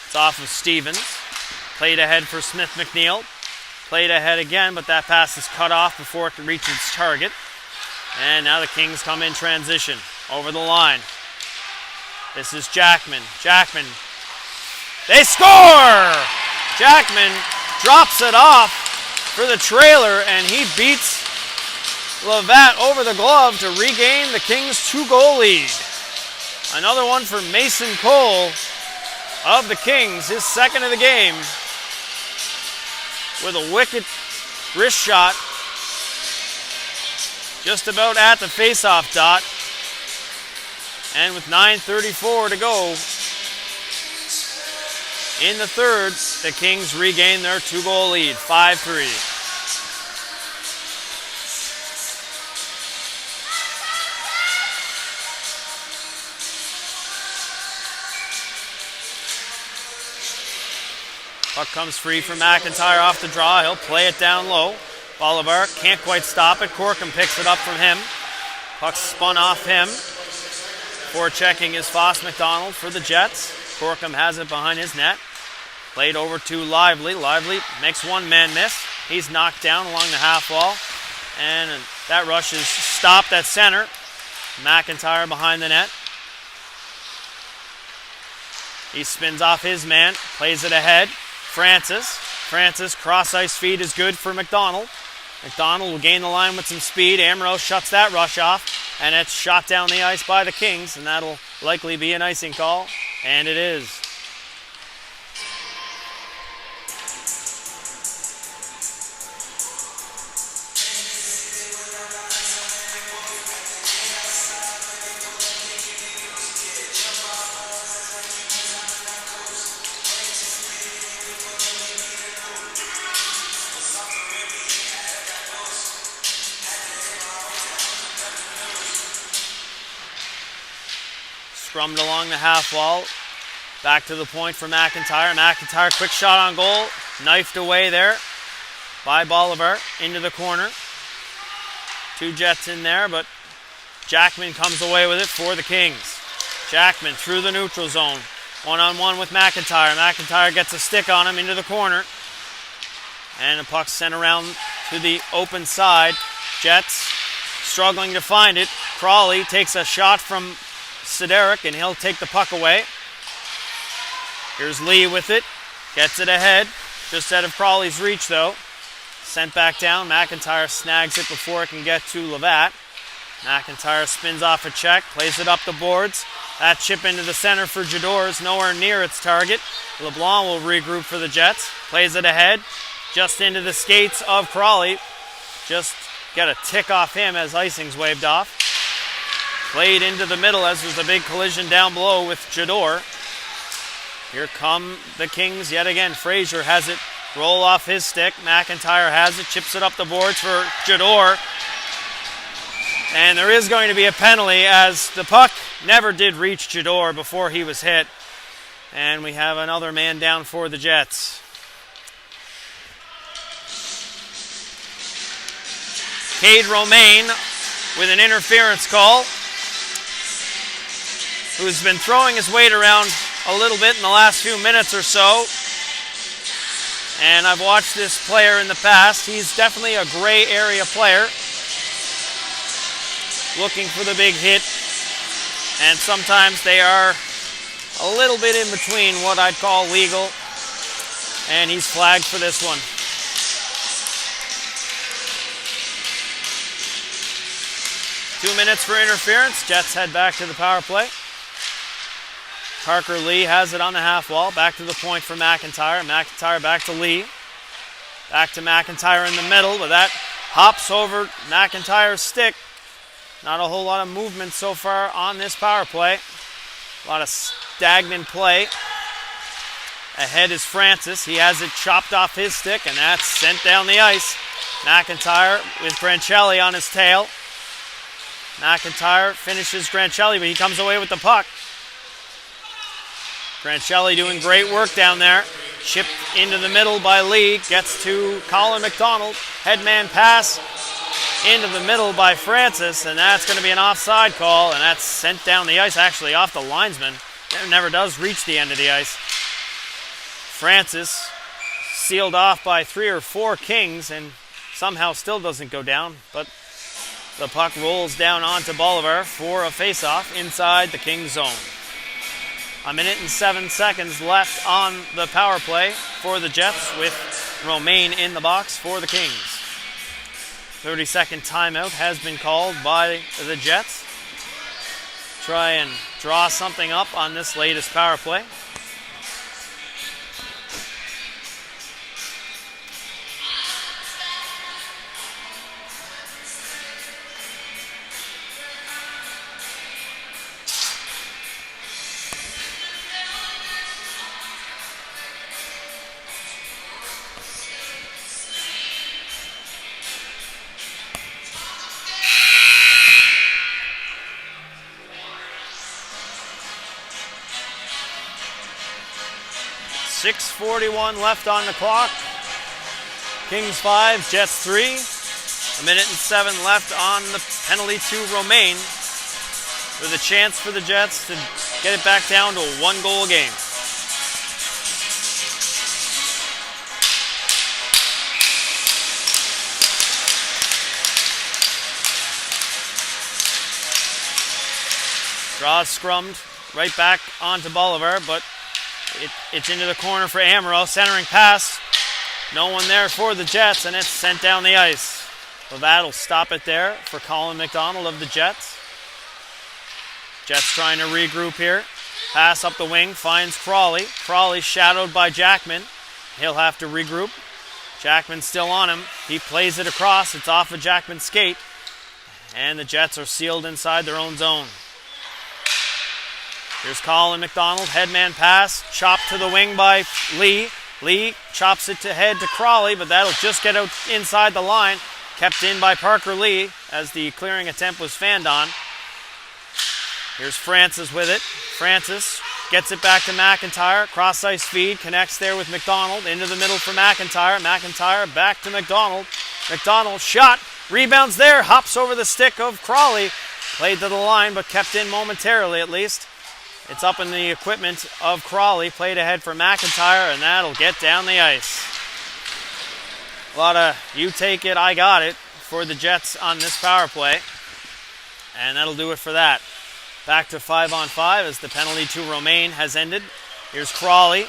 It's off of Stevens. Played ahead for Smith McNeil. Played ahead again, but that pass is cut off before it can reach its target. And now the Kings come in transition over the line. This is Jackman. Jackman. They score! Jackman drops it off for the trailer, and he beats Levat over the glove to regain the Kings' 2-goal lead. Another one for Mason Cole of the Kings, his second of the game, with a wicked wrist shot just about at the face-off dot. And with 9:34 to go in the third, the Kings regain their 2-goal lead, 5-3. Puck comes free for McIntyre off the draw. He'll play it down low. Bolivar can't quite stop it. Corkum picks it up from him. Puck spun off him. Forechecking is Foss McDonald for the Jets. Corkum has it behind his net. Played over to Lively. Lively makes one man miss. He's knocked down along the half wall. And that rush is stopped at center. McIntyre behind the net. He spins off his man. Plays it ahead. Francis, cross-ice feed is good for McDonald. McDonald will gain the line with some speed. Ambrose shuts that rush off, and it's shot down the ice by the Kings, and that'll likely be an icing call, and it is. Scrummed along the half wall. Back to the point for McIntyre. McIntyre, quick shot on goal. Knifed away there by Bolivar into the corner. 2 Jets in there, but Jackman comes away with it for the Kings. Jackman through the neutral zone. 1-on-1 with McIntyre. McIntyre gets a stick on him into the corner. And the puck sent around to the open side. Jets struggling to find it. Crawley takes a shot from Sideric, and he'll take the puck away. Here's Lee with it. Gets it ahead. Just out of Crawley's reach, though. Sent back down. McIntyre snags it before it can get to Levatt. McIntyre spins off a check. Plays it up the boards. That chip into the center for Jador is nowhere near its target. LeBlanc will regroup for the Jets. Plays it ahead. Just into the skates of Crawley. Just get a tick off him as icing's waved off. Played into the middle as there's a big collision down below with Jador. Here come the Kings yet again. Frazier has it roll off his stick. McIntyre has it, chips it up the boards for Jador. And there is going to be a penalty as the puck never did reach Jador before he was hit. And we have another man down for the Jets. Cade Romaine with an interference call, who's been throwing his weight around a little bit in the last few minutes or so. And I've watched this player in the past. He's definitely a gray area player, looking for the big hit. And sometimes they are a little bit in between what I'd call legal. And he's flagged for this one. Two minutes for interference. Jets head back to the power play. Parker Lee has it on the half wall. Back to the point for McIntyre. McIntyre back to Lee. Back to McIntyre in the middle, but that hops over McIntyre's stick. Not a whole lot of movement so far on this power play. A lot of stagnant play. Ahead is Francis. He has it chopped off his stick, and that's sent down the ice. McIntyre with Grancelli on his tail. McIntyre finishes Grancelli, but he comes away with the puck. Grancelli doing great work down there. Chipped into the middle by Lee. Gets to Colin McDonald. Headman pass into the middle by Francis, and that's going to be an offside call, and that's sent down the ice, actually off the linesman. It never does reach the end of the ice. Francis sealed off by 3 or 4 Kings, and somehow still doesn't go down, but the puck rolls down onto Bolivar for a face-off inside the Kings zone. 1 minute and 7 seconds left on the power play for the Jets, with Romaine in the box for the Kings. 30-second timeout has been called by the Jets. Try and draw something up on this latest power play. 6:41 left on the clock. Kings 5, Jets 3. 1:07 left on the penalty to Romaine, with a chance for the Jets to get it back down to a 1-goal game. Draws scrummed right back onto Bolivar, but it's into the corner for Amaro. Centering pass. No one there for the Jets, and it's sent down the ice. Levat will stop it there for Colin McDonald of the Jets. Jets trying to regroup here. Pass up the wing, finds Crawley. Crawley shadowed by Jackman. He'll have to regroup. Jackman's still on him. He plays it across. It's off of Jackman's skate. And the Jets are sealed inside their own zone. Here's Colin McDonald. Headman pass. Chopped to the wing by Lee. Lee chops it to head to Crawley, but that'll just get out inside the line. Kept in by Parker Lee as the clearing attempt was fanned on. Here's Francis with it. Francis gets it back to McIntyre. Cross-ice feed. Connects there with McDonald. Into the middle for McIntyre. McIntyre back to McDonald. McDonald shot. Rebounds there. Hops over the stick of Crawley. Played to the line, but kept in momentarily at least. It's up in the equipment of Crawley. Played ahead for McIntyre, and that'll get down the ice. A lot of you take it, I got it for the Jets on this power play. And that'll do it for that. Back to 5-on-5 as the penalty to Romaine has ended. Here's Crawley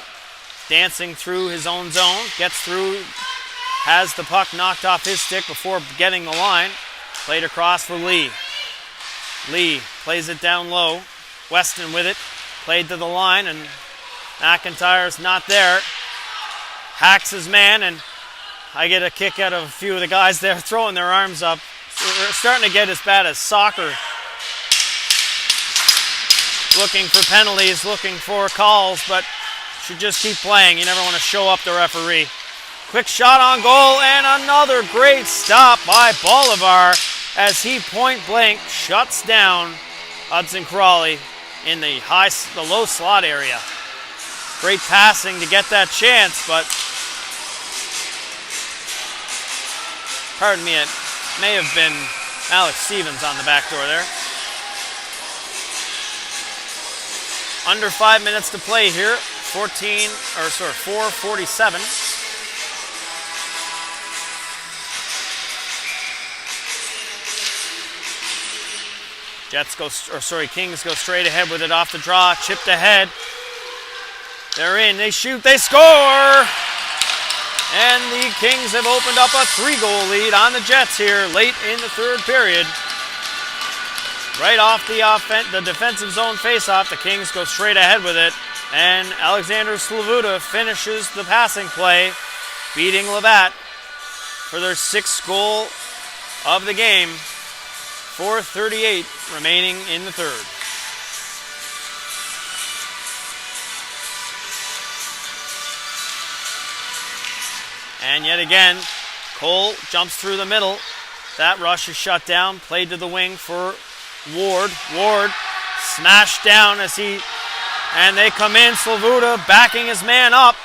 dancing through his own zone. Gets through, has the puck knocked off his stick before getting the line. Played across for Lee. Lee plays it down low. Weston with it. Played to the line, and McIntyre's not there. Hacks his man, and I get a kick out of a few of the guys there throwing their arms up. We're starting to get as bad as soccer. Looking for penalties, looking for calls, but should just keep playing. You never want to show up the referee. Quick shot on goal, and another great stop by Bolivar as he point blank shuts down Hudson Crawley in the low slot area. Great passing to get that chance, but pardon me, it may have been Alex Stevens on the back door there. Under 5 minutes to play here. 4:47. Kings go straight ahead with it off the draw. Chipped ahead. They're in. They shoot. They score. And the Kings have opened up a 3-goal lead on the Jets here late in the third period. Right off the defensive zone faceoff, the Kings go straight ahead with it. And Alexander Slavuta finishes the passing play, beating Levat for their 6th goal of the game. 4:38 remaining in the third. And yet again, Cole jumps through the middle. That rush is shut down. Played to the wing for Ward. Ward smashed down and they come in. Slavuta backing his man up.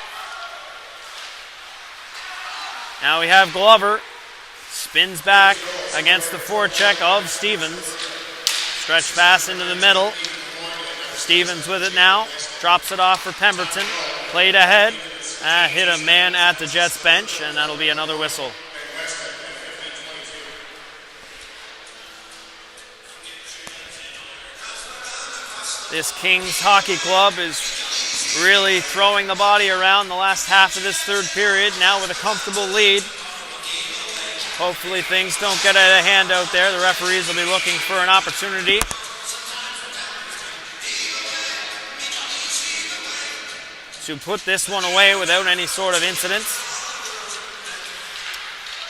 Now we have Glover. Spins back against the forecheck of Stevens. Stretch pass into the middle. Stevens with it now. Drops it off for Pemberton. Played ahead. Hit a man at the Jets bench, and that'll be another whistle. This Kings Hockey Club is really throwing the body around the last half of this third period, now with a comfortable lead. Hopefully things don't get out of hand out there. The referees will be looking for an opportunity to put this one away without any sort of incident.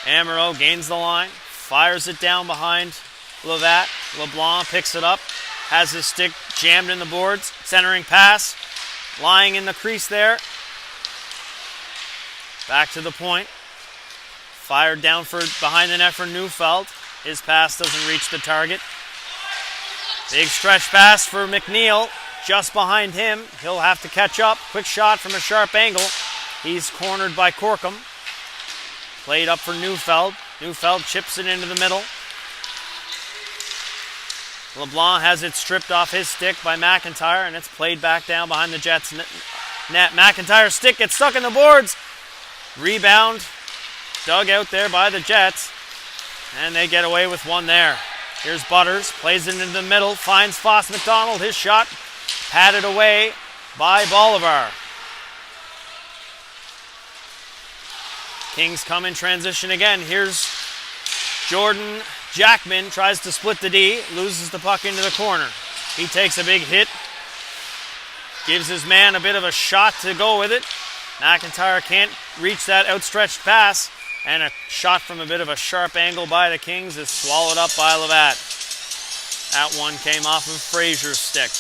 Amaro gains the line, fires it down behind Levat. LeBlanc picks it up, has his stick jammed in the boards. Centering pass, lying in the crease there. Back to the point. Fired down behind the net for Neufeld. His pass doesn't reach the target. Big stretch pass for McNeil. just behind him. He'll have to catch up. Quick shot from a sharp angle. He's cornered by Corkum. Played up for Neufeld. Neufeld chips it into the middle. LeBlanc has it stripped off his stick by McIntyre, and it's played back down behind the Jets net. McIntyre's stick gets stuck in the boards. Rebound dug out there by the Jets, and they get away with one there. Here's Butters, plays it into the middle, finds Foss McDonald. His shot patted away by Bolivar. Kings come in transition again. Here's Jordan Jackman, tries to split the D, loses the puck into the corner. He takes a big hit, gives his man a bit of a shot to go with it. McIntyre can't reach that outstretched pass, and a shot from a bit of a sharp angle by the Kings is swallowed up by Levat. That one came off of Frazier's stick.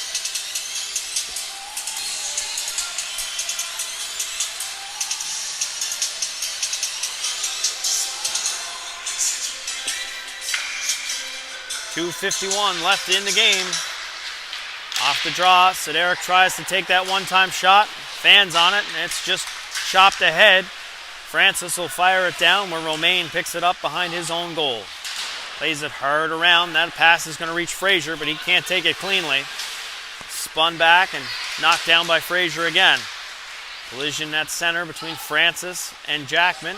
.251 left in the game. Off the draw, Siderik tries to take that one-time shot. Fans on it, and it's just chopped ahead. Francis will fire it down where Romaine picks it up behind his own goal. Plays it hard around. That pass is going to reach Frazier, but he can't take it cleanly. Spun back and knocked down by Frazier again. Collision at center between Francis and Jackman.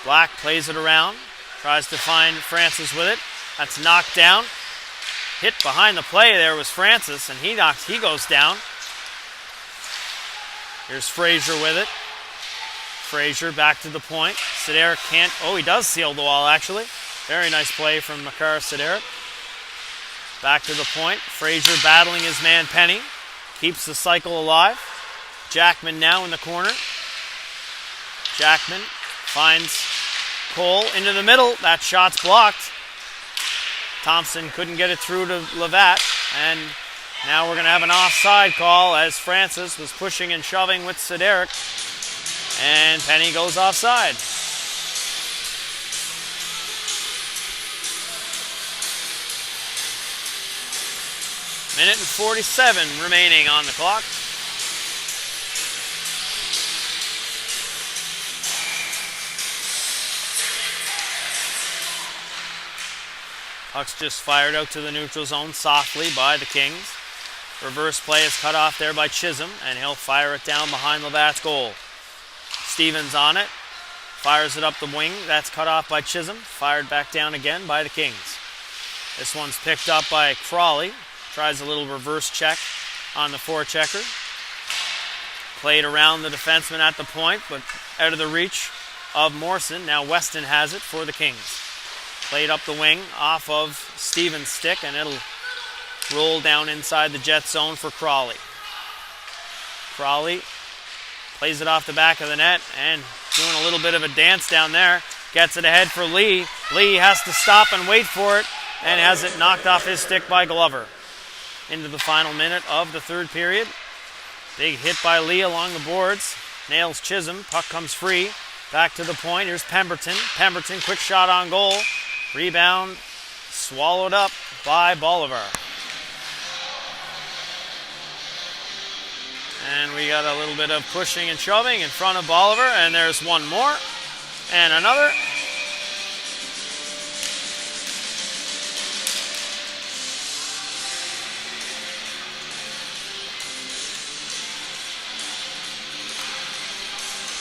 Black plays it around. Tries to find Francis with it. That's knocked down. Hit behind the play there was Francis, and he goes down. Here's Frazier with it. Frazier back to the point. Siderik can't. Oh, he does seal the wall, actually. Very nice play from Makar Siderik. Back to the point. Frazier battling his man Penny. Keeps the cycle alive. Jackman now in the corner. Jackman finds Cole into the middle. That shot's blocked. Thompson couldn't get it through to Levat, and now we're going to have an offside call as Francis was pushing and shoving with Siderik, and Penny goes offside. Minute and 47 remaining on the clock. Puck's just fired out to the neutral zone softly by the Kings. Reverse play is cut off there by Chisholm, and he'll fire it down behind Levat's goal. Stevens on it. Fires it up the wing. That's cut off by Chisholm. Fired back down again by the Kings. This one's picked up by Crawley. Tries a little reverse check on the forechecker. Played around the defenseman at the point, but out of the reach of Morrison. Now Weston has it for the Kings. Played up the wing off of Stevens' stick, and it'll roll down inside the Jet zone for Crawley. Crawley plays it off the back of the net and doing a little bit of a dance down there. Gets it ahead for Lee. Lee has to stop and wait for it and has it knocked off his stick by Glover. Into the final minute of the third period. Big hit by Lee along the boards. Nails Chisholm. Puck comes free. Back to the point. Here's Pemberton. Pemberton, quick shot on goal. Rebound swallowed up by Bolivar. And we got a little bit of pushing and shoving in front of Bolivar, and there's one more and another.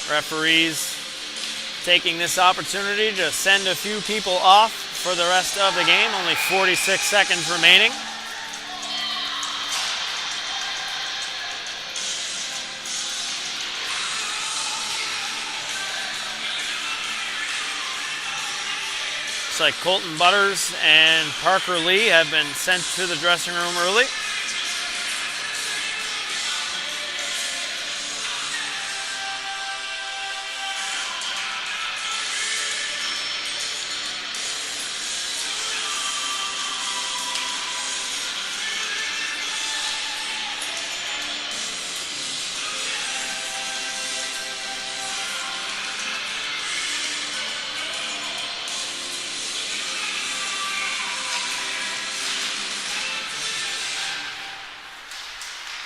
Referees taking this opportunity to send a few people off for the rest of the game. Only 46 seconds remaining. Looks like Colton Butters and Parker Lee have been sent to the dressing room early.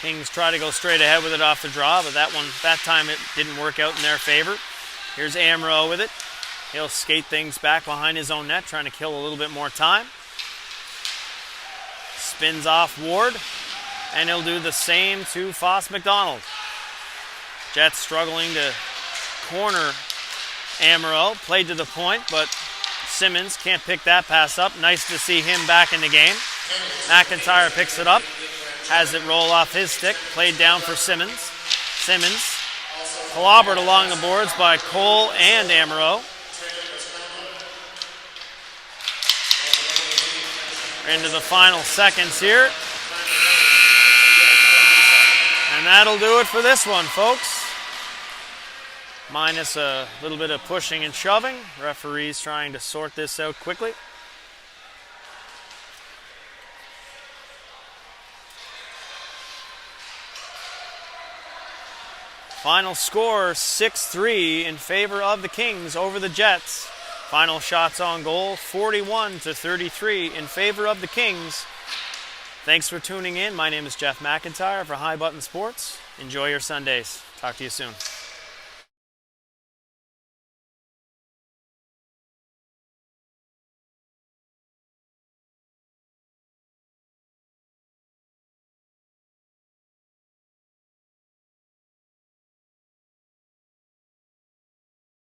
Kings try to go straight ahead with it off the draw, but that time it didn't work out in their favor. Here's Amro with it. He'll skate things back behind his own net, trying to kill a little bit more time. Spins off Ward, and he'll do the same to Foss McDonald. Jets struggling to corner Amaro. Played to the point, but Simmons can't pick that pass up. Nice to see him back in the game. McIntyre picks it up, has it roll off his stick. Played down for Simmons. Simmons clobbered along the boards by Cole and Amaro. Into the final seconds here. And that'll do it for this one, folks. Minus a little bit of pushing and shoving. Referees trying to sort this out quickly. Final score 6-3 in favor of the Kings over the Jets. Final shots on goal 41-33 in favor of the Kings. Thanks for tuning in. My name is Jeff McIntyre for High Button Sports. Enjoy your Sundays. Talk to you soon.